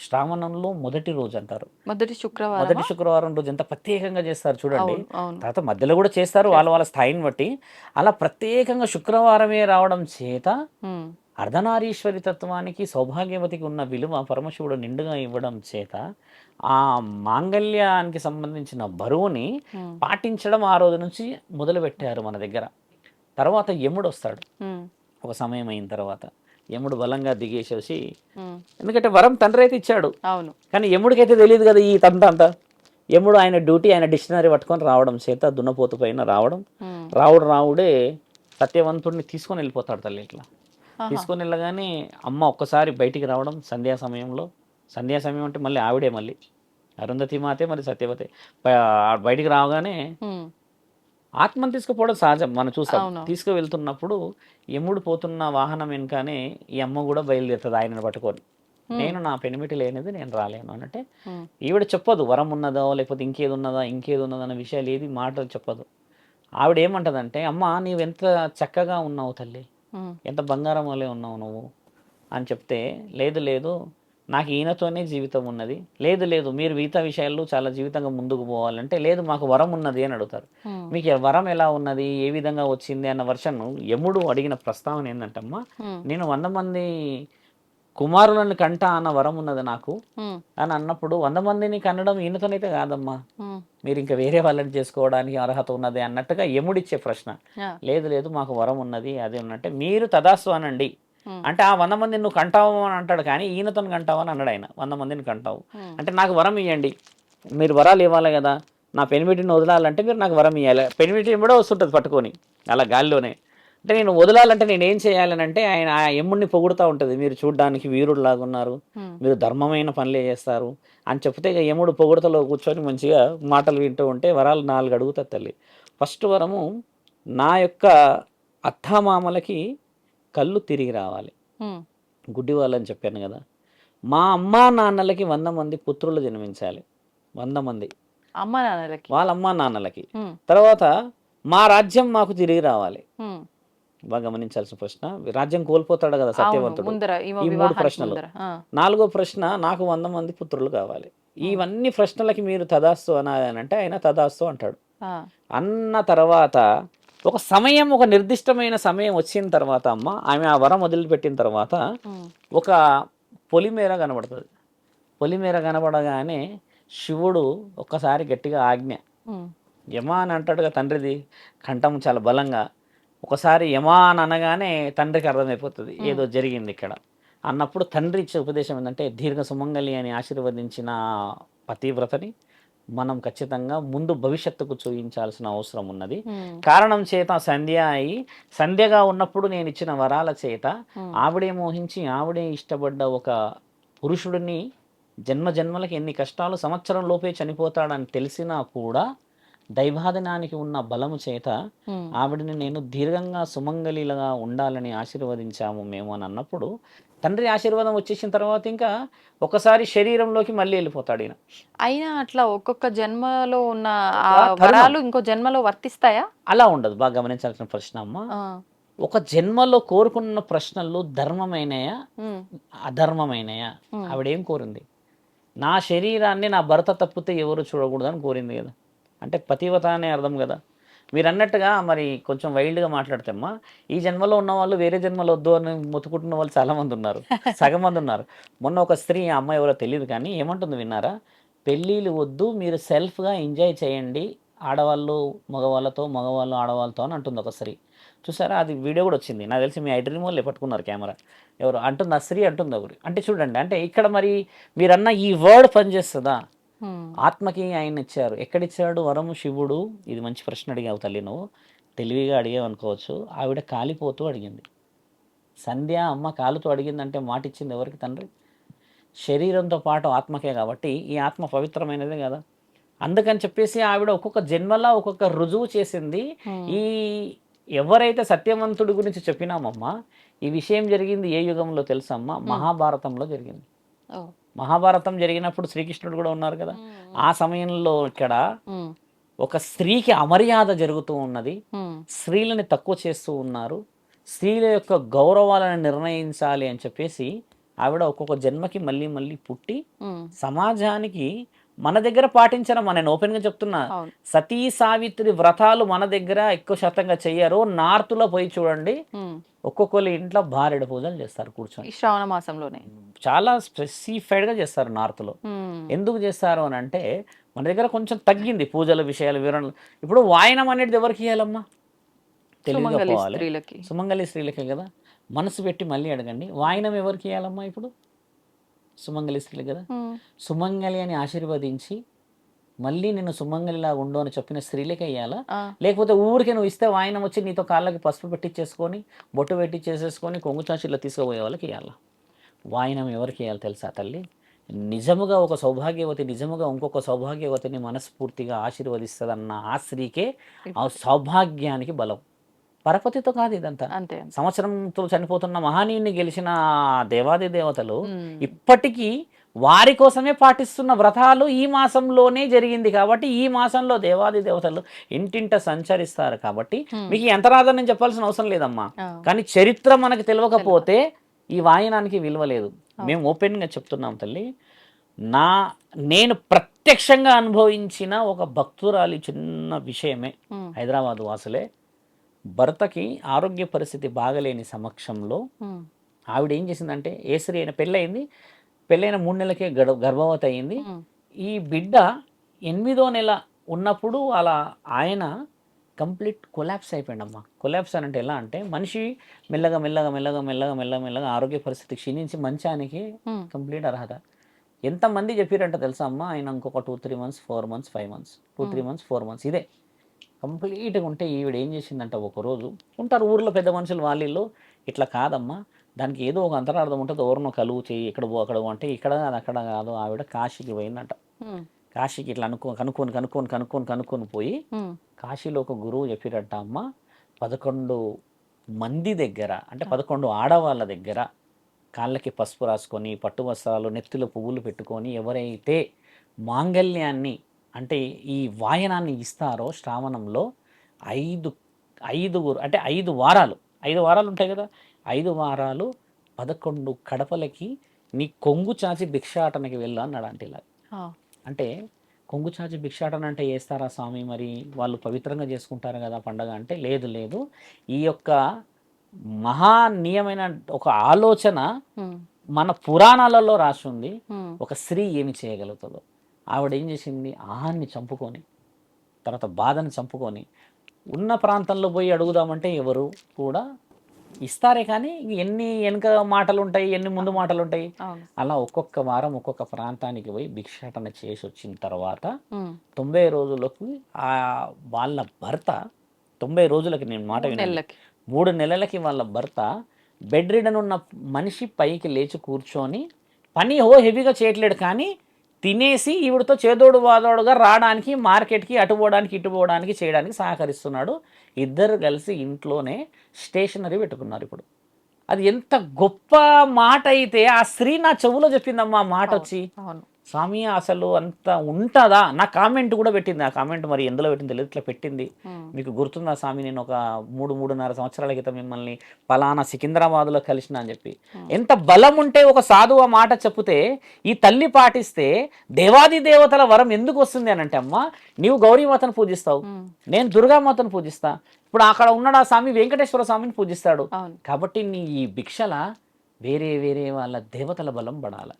శ్రావణంలో మొదటి రోజు అంటారు. మొదటి శుక్రవారం రోజు ఎంత ప్రత్యేకంగా చేస్తారు చూడండి. తర్వాత మధ్యలో కూడా చేస్తారు వాళ్ళ వాళ్ళ స్థాయిని బట్టి. అలా ప్రత్యేకంగా శుక్రవారమే రావడం చేత అర్ధనారీశ్వరి తత్వానికి సౌభాగ్యవతికి ఉన్న విలువ పరమశివుడు నిండుగా ఇవ్వడం చేత ఆ మాంగళ్యానికి సంబంధించిన బరువుని పాటించడం ఆ రోజు నుంచి మొదలు పెట్టారు మన దగ్గర. తర్వాత యముడు వస్తాడు ఒక సమయం అయిన తర్వాత. యముడు బలంగా దిగేసేసి, ఎందుకంటే వరం తండ్రి అయితే ఇచ్చాడు కానీ యముడికైతే తెలియదు కదా ఈ తంత అంతా. యముడు ఆయన డ్యూటీ ఆయన డిక్షనరీ పట్టుకొని రావడం చేత దున్నపోతు పైన రావుడే సత్యవంతుడిని తీసుకొని వెళ్ళిపోతాడు తల్లి. ఇట్లా తీసుకొని వెళ్ళగానే అమ్మ ఒక్కసారి బయటికి రావడం సంధ్యా సమయం అంటే మళ్ళీ ఆవిడే మళ్ళీ అరుంధతి మాతే మరి సత్యవతే బయటికి రావగానే ఆత్మను తీసుకుపోవడం సహజం మనం చూస్తాం. తీసుకువెళ్తున్నప్పుడు యముడు పోతున్న వాహనం వెనుకనే ఈ అమ్మ కూడా బయలుదేరుతుంది ఆయనను పట్టుకొని. నేను నా పెనిమిటి లేనిది నేను రాలేను అనంటే ఈవిడ చెప్పదు వరం ఉన్నదో లేకపోతే ఇంకేది ఉన్నదా అన్న విషయాలు ఏది మాటలు చెప్పదు. ఆవిడ ఏమంటదంటే అమ్మ నీవెంత చక్కగా ఉన్నావు తల్లి, ఎంత బంగారం వల్లే ఉన్నావు నువ్వు అని చెప్తే, లేదు నాకు ఈయనతోనే జీవితం ఉన్నది, లేదు మీరు మిగతా విషయాల్లో చాలా జీవితంగా ముందుకు పోవాలంటే లేదు మాకు వరం ఉన్నది అని అడుగుతారు. మీకు వరం ఎలా ఉన్నది ఏ విధంగా వచ్చింది అన్న వర్షన్ యముడు అడిగిన ప్రస్తావన ఏంటంటమ్మా, నేను 100 మంది కుమారులను కంట అన్న వరం ఉన్నది నాకు అని అన్నప్పుడు 100 మందిని కనడం ఈయనతోనైతే కాదమ్మా, మీరు ఇంకా వేరే వాళ్ళని చేసుకోవడానికి అర్హత ఉన్నది అన్నట్టుగా యముడిచ్చే ప్రశ్న. లేదు మాకు వరం ఉన్నది అది ఉన్నట్టే మీరు తదాస్తు అనండి అంటే ఆ 100 మందిని నువ్వు కంటావు అని అంటాడు కానీ ఈయనతో కంటావు అని అన్నాడు ఆయన. 100 మందిని కంటావు అంటే నాకు వరం ఇవ్వండి, మీరు వరాలు ఇవ్వాలి కదా, నా పెనిమిటిని వదలాలంటే మీరు నాకు వరం ఇవ్వాలి. పెనిమిటి కూడా వస్తుంటుంది పట్టుకొని అలా గాలిలోనే. అంటే నేను వదలాలంటే నేను ఏం చేయాలని అంటే ఆయన ఆ యముడిని పొగుడుతూ ఉంటుంది, మీరు చూడడానికి వీరుడు లాగున్నారు, మీరు ధర్మమైన పనులే చేస్తారు అని చెప్తే ఇక యముడు పొగుడుతలో కూర్చొని మంచిగా మాటలు వింటూ ఉంటే వరాలు 4 అడుగుతుంది తల్లి. ఫస్ట్ వరము నా యొక్క అత్తామామలకి కళ్ళు తిరిగి రావాలి, గుడ్డి వాళ్ళని చెప్పాను కదా. మా అమ్మా నాన్నలకి 100 మంది పుత్రులు జన్మించాలి, 100 మంది వాళ్ళ అమ్మా నాన్నలకి. తర్వాత మా రాజ్యం మాకు తిరిగి రావాలి. బాగా గమనించాల్సిన ప్రశ్న, రాజ్యం కోల్పోతాడు కదా సత్యవంతుడు. ఈ 3 ప్రశ్నలు. 4వ ప్రశ్న నాకు 100 మంది పుత్రులు కావాలి. ఇవన్నీ ప్రశ్నలకి మీరు తదాస్తు అనాలంటే ఆయన తదాస్తు అంటాడు. అన్న తర్వాత ఒక సమయం, ఒక నిర్దిష్టమైన సమయం వచ్చిన తర్వాత అమ్మ ఆమె ఆ వరం వదిలిపెట్టిన తర్వాత ఒక పొలిమేర కనబడుతుంది. పొలిమేర కనబడగానే శివుడు ఒక్కసారి గట్టిగా ఆజ్ఞ యమా అని అంటాడుగా తండ్రిది కంఠం చాలా బలంగా. ఒకసారి యమా అని అనగానే తండ్రికి అర్థమైపోతుంది ఏదో జరిగింది ఇక్కడ అన్నప్పుడు తండ్రి ఇచ్చే ఉపదేశం ఏంటంటే దీర్ఘ సుమంగళి అని ఆశీర్వదించిన పతివ్రతని మనం ఖచ్చితంగా ముందు భవిష్యత్తుకు చూపించాల్సిన అవసరం ఉన్నది. కారణం చేత సంధ్యగా ఉన్నప్పుడు నేను ఇచ్చిన వరాల చేత ఆవిడే మోహించి ఆవిడే ఇష్టపడ్డ ఒక పురుషుడిని జన్మలకి ఎన్ని కష్టాలు సంవత్సరం లోపే చనిపోతాడని తెలిసినా కూడా దైవాధనానికి ఉన్న బలము చేత ఆవిడని నేను దీర్ఘంగా సుమంగళిలుగా ఉండాలని ఆశీర్వదించాము మేము అని అన్నప్పుడు తండ్రి ఆశీర్వాదం వచ్చేసిన తర్వాత ఇంకా ఒకసారి శరీరంలోకి మళ్ళీ వెళ్ళిపోతాడు ఈయన. అయినా అట్లా ఒక్కొక్క జన్మలో ఉన్న వరాలు ఇంకో జన్మలో వర్తిస్తాయా? అలా ఉండదు. బాగా గమనించాల్సిన ప్రశ్న అమ్మ. ఒక జన్మలో కోరుకున్న ప్రశ్నలు ధర్మమైనయా అధర్మమైనయా? ఆవిడేం కోరింది, నా శరీరాన్ని నా భర్త తప్పితే ఎవరు చూడకూడదని కోరింది కదా. అంటే పతివ్రత అనే అర్థం కదా. మీరు అన్నట్టుగా మరి కొంచెం వైల్డ్గా మాట్లాడితేమ్మా ఈ జన్మలో ఉన్న వాళ్ళు వేరే జన్మలో వద్దు అని మొత్తుకుంటున్న వాళ్ళు చాలామంది ఉన్నారు, సగం మంది ఉన్నారు. మొన్న ఒక స్త్రీ, ఆ అమ్మాయి ఎవరో తెలియదు కానీ ఏమంటుంది విన్నారా, పెళ్ళిళ్ళు వద్దు మీరు సెల్ఫ్గా ఎంజాయ్ చేయండి ఆడవాళ్ళు మగవాళ్ళతో, మగవాళ్ళు ఆడవాళ్ళతో అని అంటుంది ఒక స్త్రీ. చూసారా, అది వీడియో కూడా వచ్చింది. నాకు తెలిసి మీ ఐడ్రీమ్ వాళ్ళే పట్టుకున్నారు కెమెరా. ఎవరు అంటుంది, ఆ స్త్రీ అంటుంది ఒకరు. అంటే చూడండి, అంటే ఇక్కడ మరి మీరన్న ఈ వర్డ్ పనిచేస్తుందా? ఆత్మకి ఆయన ఇచ్చారు. ఎక్కడిచ్చాడు వరము శివుడు? ఇది మంచి ప్రశ్న అడిగావు తల్లి, నువ్వు తెలివిగా అడిగావు అనుకోవచ్చు. ఆవిడ కాలిపోతూ అడిగింది. సంధ్య అమ్మ కాలుతో అడిగిందంటే మాట ఇచ్చింది ఎవరికి? తండ్రి. శరీరంతో పాటు ఆత్మకే, కాబట్టి ఈ ఆత్మ పవిత్రమైనదే కదా. అందుకని చెప్పేసి ఆవిడ ఒక్కొక్క జన్మలా ఒక్కొక్క రుజువు చేసింది. ఈ ఎవరైతే సత్యవంతుడి గురించి చెప్పినామమ్మా, ఈ విషయం జరిగింది ఏ యుగంలో తెలుసమ్మా? మహాభారతంలో జరిగింది. మహాభారతం జరిగినప్పుడు శ్రీకృష్ణుడు కూడా ఉన్నారు కదా. ఆ సమయంలో ఇక్కడ ఒక స్త్రీకి అమర్యాద జరుగుతూ ఉన్నది. స్త్రీలని తక్కువ చేస్తూ ఉన్నారు. స్త్రీల యొక్క గౌరవాలను నిర్ణయించాలి అని చెప్పేసి ఆవిడ ఒక్కొక్క జన్మకి మళ్ళీ మళ్ళీ పుట్టి సమాజానికి మన దగ్గర పాటించడం, నేను ఓపెన్గా చెప్తున్నా, సతీ సావిత్రి వ్రతాలు మన దగ్గర ఎక్కువ శాతంగా చెయ్యరు. నార్త్లో పోయి చూడండి, ఒక్కొక్కరి ఇంట్లో భార్యడ పూజలు చేస్తారు కూర్చొని. శ్రావణ మాసంలోనే చాలా స్పెసిఫైడ్గా చేస్తారు నార్త్లో. ఎందుకు చేస్తారు అని అంటే, మన దగ్గర కొంచెం తగ్గింది పూజల విషయాలు, వివరణలు. ఇప్పుడు వాయనం అనేది ఎవరికి ఇవ్వాలమ్మా? తెలివిగా పోవాలి. సుమంగళి స్త్రీలకే కదా. మనసు పెట్టి మళ్ళీ అడగండి, వాయనం ఎవరికి ఇవ్వాలమ్మా? ఇప్పుడు సుమంగళి స్త్రీలు కదా. సుమంగళి అని ఆశీర్వదించి మళ్ళీ నేను సుమంగళిలా ఉండు అని చెప్పిన స్త్రీలకే ఇవ్వాలా? లేకపోతే ఊరికే నువ్వు ఇస్తే వాయనం వచ్చి నీతో కాళ్ళకి పసుపు పెట్టించేసుకొని బొట్టు పెట్టించేసేసుకొని కొంగు చాచుల్లో తీసుకుపోయే వాళ్ళకి ఇవ్వాలా? వాయనం ఎవరికి ఇవ్వాలి తెలుసా తల్లి? నిజముగా ఒక సౌభాగ్యవతి నిజముగా ఇంకొక సౌభాగ్యవతిని మనస్ఫూర్తిగా ఆశీర్వదిస్తుందన్న ఆ స్త్రీకే ఆ సౌభాగ్యానికి బలం. పరపతితో కాదు ఇదంతా. సంవత్సరంతో చనిపోతున్న మహానీయుని గెలిచిన దేవాది దేవతలు ఇప్పటికీ వారి కోసమే పాటిస్తున్న వ్రతాలు ఈ మాసంలోనే జరిగింది. కాబట్టి ఈ మాసంలో దేవాది దేవతలు ఇంటింట సంచరిస్తారు. కాబట్టి మీకు ఎంతరాధన నేను చెప్పాల్సిన అవసరం లేదమ్మా. కానీ చరిత్ర మనకు తెలియకపోతే ఈ వాయనానికి విలువ లేదు. మేము ఓపెన్గా చెప్తున్నాం తల్లి. నేను ప్రత్యక్షంగా అనుభవించిన ఒక భక్తురాలి చిన్న విషయమే. హైదరాబాద్ వాసులే. భర్తకి ఆరోగ్య పరిస్థితి బాగలేని సమక్షంలో ఆవిడ ఏం చేసిందంటే, ఏ స్త్రీ అయినా పెళ్ళయింది, పెళ్ళైన 3 నెలలకే గర్భవతి అయింది. ఈ బిడ్డ 8వ నెల ఉన్నప్పుడు అలా ఆయన కంప్లీట్ కొలాప్స్ అయిపోయిందమ్మా. కొలాప్స్ అని అంటే ఎలా అంటే, మనిషి మెల్లగా మెల్లగా మెల్లగా మెల్లగా మెల్లగా మెల్లగా ఆరోగ్య పరిస్థితి క్షీణించి మంచానికి కంప్లీట్ అర్హత. ఎంతమంది చెప్పారంట తెలుసా అమ్మ, ఆయన ఇంకొక 2-3 months 4 months 5 months 2-3 months 4 months ఇదే కంప్లీట్గా ఉంటే, ఈవిడ ఏం చేసిందంట, ఒకరోజు ఉంటారు ఊర్లో పెద్ద మనుషులు వాళ్ళు, ఇట్లా కాదమ్మా, దానికి ఏదో ఒక అంతరార్థం ఉంటుంది, ఎవరినో కలువు చేయి, ఇక్కడ పో అక్కడ అంటే, ఇక్కడ కాదు అక్కడ కాదు. ఆవిడ కాశీకి పోయిందంట. కాశీకి ఇట్లా కనుక్కొని పోయి కాశీలో ఒక గురువు చెప్పిరట, అమ్మ 11 మంది దగ్గర, అంటే 11 ఆడవాళ్ళ దగ్గర కాళ్ళకి పసుపు రాసుకొని, పట్టు వస్త్రాలు, నెత్తిలో పువ్వులు పెట్టుకొని, ఎవరైతే మాంగళ్యాన్ని అంటే ఈ వాయనాన్ని ఇస్తారో శ్రావణంలో 5 అంటే 5 వారాలు 5 వారాలు ఉంటాయి కదా, 5 వారాలు 11 కడపలకి నీ కొంగు చాచి భిక్షాటనకి వెళ్ళు అన్నాడు. అంటే ఇలా అంటే కొంగు చాచి భిక్షాటన అంటే చేస్తారా స్వామి, మరి వాళ్ళు పవిత్రంగా చేసుకుంటారు కదా పండగ అంటే, లేదు లేదు, ఈ యొక్క మహానీయమైన ఒక ఆలోచన మన పురాణాలలో రాసి ఉంది. ఒక స్త్రీ ఏమి చేయగలుగుతుందో. ఆవిడ ఏం చేసింది, ఆహాన్ని చంపుకొని, తర్వాత బాధను చంపుకొని, ఉన్న ప్రాంతంలో పోయి అడుగుదామంటే ఎవరు కూడా ఇస్తారే కానీ ఎన్ని వెనుక మాటలు ఉంటాయి, ఎన్ని ముందు మాటలు ఉంటాయి. అలా ఒక్కొక్క వారం ఒక్కొక్క ప్రాంతానికి పోయి భిక్షాటన చేసి వచ్చిన తర్వాత 90 రోజులకు వాళ్ళ భర్త 90 రోజులకి, నేను మాట వినండి, 3 నెలలకి వాళ్ళ భర్త బెడ్ రిడన్ ఉన్న మనిషి పైకి లేచి కూర్చొని పని హెవీగా చేయట్లేడు, కానీ తినేసి ఈవిడతో చేదోడు వాదోడుగా రావడానికి, మార్కెట్కి అటు పోవడానికి ఇటు పోవడానికి చేయడానికి సహకరిస్తున్నాడు. ఇద్దరు కలిసి ఇంట్లోనే స్టేషనరీ పెట్టుకున్నారు. ఇప్పుడు అది ఎంత గొప్ప మాట అయితే, ఆ స్త్రీ నా చెవులో చెప్పిందమ్మా మాట వచ్చి, స్వామి అసలు అంత ఉంటుందా? నా కామెంట్ కూడా పెట్టింది. ఆ కామెంట్ మరి ఎందులో పెట్టింది తెలియదు, ఇట్లా పెట్టింది. మీకు గుర్తుందా స్వామి, నేను ఒక 3-3.5 సంవత్సరాల క్రితం మిమ్మల్ని పలానా సికింద్రాబాద్లో కలిసిన అని చెప్పి. ఎంత బలం ఉంటే ఒక సాధువు మాట చెప్తే ఈ తల్లి పాటిస్తే దేవాది దేవతల వరం ఎందుకు వస్తుంది అని అంటే, అమ్మ నీవు గౌరీమాతను పూజిస్తావు, నేను దుర్గామాతను పూజిస్తా, ఇప్పుడు అక్కడ ఉన్నాడు ఆ స్వామి వెంకటేశ్వర స్వామిని పూజిస్తాడు. కాబట్టి నీ ఈ భిక్షల వేరే వేరే వాళ్ళ దేవతల బలం పడాలి.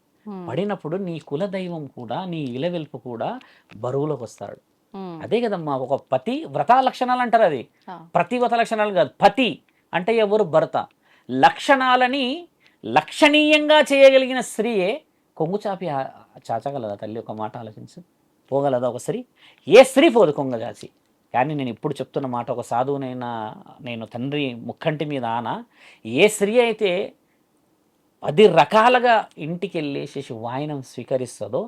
పడినప్పుడు నీ కులదైవం కూడా, నీ ఇలవెల్పు కూడా బరువులోకి వస్తాడు. అదే కదమ్మా ఒక పతి వ్రత లక్షణాలు అంటారు. అది ఆ. ప్రతివ్రత లక్షణాలు కాదు. పతి అంటే ఎవరు? భర్త. లక్షణాలని లక్షణీయంగా చేయగలిగిన స్త్రీయే కొంగు చాపి చాచగలదా తల్లి? ఒక మాట ఆలోచించు. పోగలదా ఒక స్త్రీ? ఏ స్త్రీ పోదు కొంగ చాచి. కానీ నేను ఇప్పుడు చెప్తున్న మాట, ఒక సాధువునైనా నేను తండ్రి ముక్కంటి మీద ఆన, ఏ స్త్రీ అయితే 10 రకాలుగా ఇంటికి వెళ్ళేసేసి వాయినం స్వీకరిస్తుందో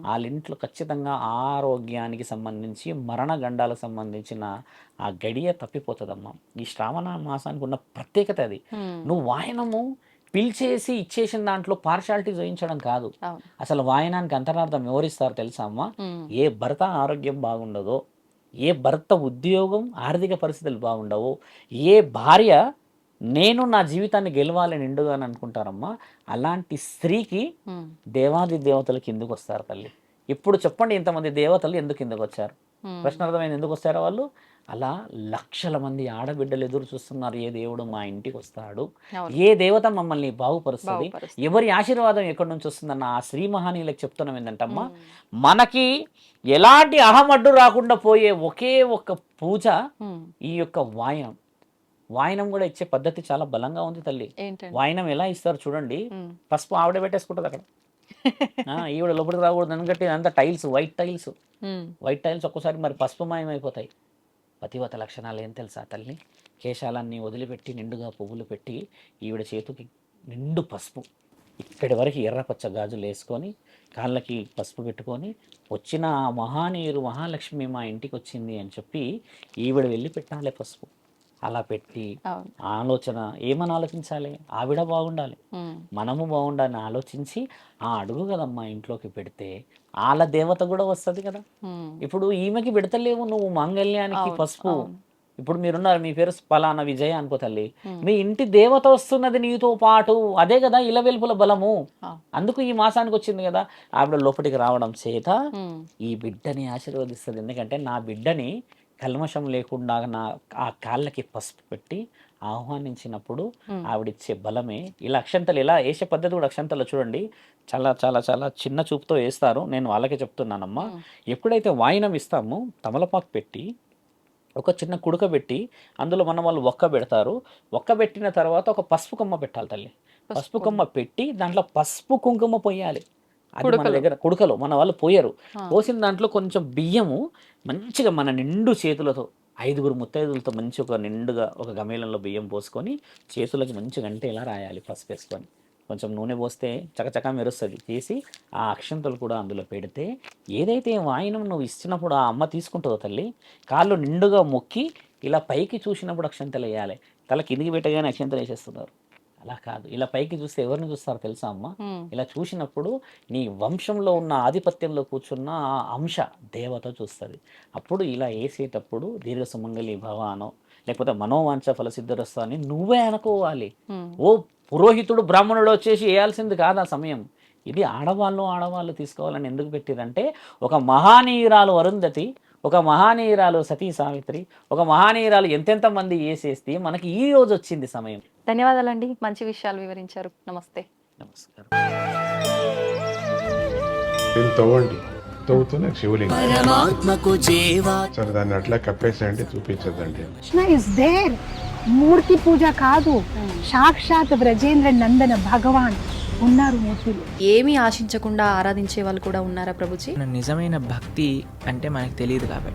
వాళ్ళ ఇంట్లో ఖచ్చితంగా ఆరోగ్యానికి సంబంధించి మరణ గండాలకు సంబంధించిన ఆ గడియ తప్పిపోతుందమ్మా. ఈ శ్రావణ మాసానికి ఉన్న ప్రత్యేకత అది. నువ్వు వాయనము పిలిచేసి ఇచ్చేసిన దాంట్లో పార్షాలిటీ చూపించడం కాదు. అసలు వాయనానికి అంతరార్థం ఎవరిస్తారు తెలుసా అమ్మా? ఏ భర్త ఆరోగ్యం బాగుండదో, ఏ భర్త ఉద్యోగం ఆర్థిక పరిస్థితులు బాగుండవో, ఏ భార్య నేను నా జీవితాన్ని గెలవాలని నిండుగా అని అనుకుంటారమ్మా, అలాంటి స్త్రీకి దేవాది దేవతలు కిందకు వస్తారు తల్లి. ఇప్పుడు చెప్పండి, ఇంతమంది దేవతలు ఎందుకు కిందకు వచ్చారు? ప్రశ్న అర్థమైంది ఎందుకు వస్తారో వాళ్ళు? అలా లక్షల మంది ఆడబిడ్డలు ఎదురు చూస్తున్నారు, ఏ దేవుడు మా ఇంటికి వస్తాడు, ఏ దేవత మమ్మల్ని బాగుపరుస్తుంది, ఎవరి ఆశీర్వాదం ఎక్కడి నుంచి వస్తుందన్న ఆ శ్రీ మహానీయులకు చెప్తున్నాం ఏంటంటమ్మా, మనకి ఎలాంటి అహమడ్డు రాకుండా పోయే ఒకే ఒక్క పూజ ఈ యొక్క వాయనం. వాయనం కూడా ఇచ్చే పద్ధతి చాలా బలంగా ఉంది తల్లి. వాయనం ఎలా ఇస్తారు చూడండి. పసుపు ఆవిడ పెట్టేసుకుంటుంది అక్కడ, ఈవిడ లోపలికి రాకూడదు ఎందుకంటే అంతా టైల్స్, వైట్ టైల్స్ ఒక్కసారి మరి పసుపు మాయమైపోతాయి. పతివత లక్షణాలు ఏం తెలుసా తల్లి? కేశాలన్నీ వదిలిపెట్టి నిండుగా పువ్వులు పెట్టి ఈవిడ చేతికి నిండు పసుపు, ఇక్కడి వరకు ఎర్రపచ్చ గాజులు వేసుకొని కాళ్ళకి పసుపు పెట్టుకొని వచ్చిన ఆ మహానీయురు మహాలక్ష్మి మా ఇంటికి వచ్చింది అని చెప్పి ఈవిడ వెళ్ళి పెట్టాలి పసుపు. అలా పెట్టి ఆలోచన ఏమని ఆలోచించాలి? ఆవిడ బాగుండాలి, మనము బాగుండాలని ఆలోచించి ఆ అడుగు కదమ్మా ఇంట్లోకి పెడితే వాళ్ళ దేవత కూడా వస్తుంది కదా. ఇప్పుడు ఈమెకి పెడతలేవు నువ్వు మాంగళ్యానికి పసుపు. ఇప్పుడు మీరున్నారు, మీ పేరు పలానా విజయ అనుకో తల్లి, మీ ఇంటి దేవత వస్తున్నది నీతో పాటు. అదే కదా ఇలవెల్పుల బలము. అందుకు ఈ మాసానికి వచ్చింది కదా. ఆవిడ లోపలికి రావడం చేత ఈ బిడ్డని ఆశీర్వదిస్తుంది. ఎందుకంటే నా బిడ్డని కల్మషం లేకుండా నా ఆ కాళ్ళకి పసుపు పెట్టి ఆహ్వానించినప్పుడు ఆవిడిచ్చే బలమే. ఇలా అక్షంతలు ఎలా వేసే పద్ధతి కూడా అక్షంతలు చూడండి, చాలా చాలా చాలా చిన్న చూపుతో వేస్తారు. నేను వాళ్ళకే చెప్తున్నానమ్మా, ఎప్పుడైతే వాయినం ఇస్తామో తమలపాకు పెట్టి ఒక చిన్న కుడుక పెట్టి అందులో మన వాళ్ళు ఒక్క పెడతారు. ఒక్క పెట్టిన తర్వాత ఒక పసుపు కొమ్మ పెట్టాలి తల్లి. పసుపు కొమ్మ పెట్టి దాంట్లో పసుపు కుంకుమ పోయాలి. అది మన దగ్గర కుడుకలో మన వాళ్ళు పోయారు. పోసిన దాంట్లో కొంచెం బియ్యము మంచిగా మన నిండు చేతులతో 5 ముత్తైదులతో మంచి ఒక నిండుగా ఒక గమేళంలో బియ్యం పోసుకొని చేతులకి మంచిగా అంటే ఇలా రాయాలి పసుపు వేసుకొని. కొంచెం నూనె పోస్తే చకచకా మెరుస్తుంది. తీసి ఆ అక్షంతలు కూడా అందులో పెడితే ఏదైతే వాయినం నువ్వు ఇచ్చినప్పుడు ఆ అమ్మ తీసుకుంటుందో తల్లి, కాళ్ళు నిండుగా మొక్కి ఇలా పైకి చూసినప్పుడు అక్షంతలు వేయాలి. తల కిందికి పెట్టగానే అక్షంతలు వేసేస్తున్నారు. అలా కాదు, ఇలా పైకి చూస్తే ఎవరిని చూస్తారో తెలుసా అమ్మ? ఇలా చూసినప్పుడు నీ వంశంలో ఉన్న ఆధిపత్యంలో కూర్చున్న ఆ అంశ దేవత చూస్తుంది. అప్పుడు ఇలా వేసేటప్పుడు దీర్ఘ సుమంగళి భవానో లేకపోతే మనోవాంఛ ఫలసిద్ధరస్తా అని నువ్వే అనుకోవాలి. ఓ పురోహితుడు బ్రాహ్మణుడు వచ్చేసి వేయాల్సింది కాదు ఆ సమయం. ఇది ఆడవాళ్ళు తీసుకోవాలని ఎందుకు పెట్టిరంటే, ఒక మహానీయురాలు అరుంధతి, ఒక మహానీయురాలు సతీ సావిత్రి, ఒక మహానీయురాలు ఎంతెంత మంది వేసేస్తే మనకి ఈ రోజు వచ్చింది సమయం. ధన్యవాదాలండి, మంచి విషయాలు వివరించారు. నమస్తే. నమస్కారం. తవ్వండి, తవ్వుతూనే శివలింగం సరే దాన్ని అట్లా కప్పేసేయండి, చూపించదండి. Krishna is there. మూర్తి పూజ కాదు, సాక్షాత్ బ్రజేంద్ర నందన భగవాన్ ఉన్నారు మూర్తిలో. ఏమీ ఆశించకుండా ఆరాధించే వాళ్ళు కూడా ఉన్నారా ప్రభుజీ? నిజమైన భక్తి అంటే మనకు తెలియదు కాబట్టి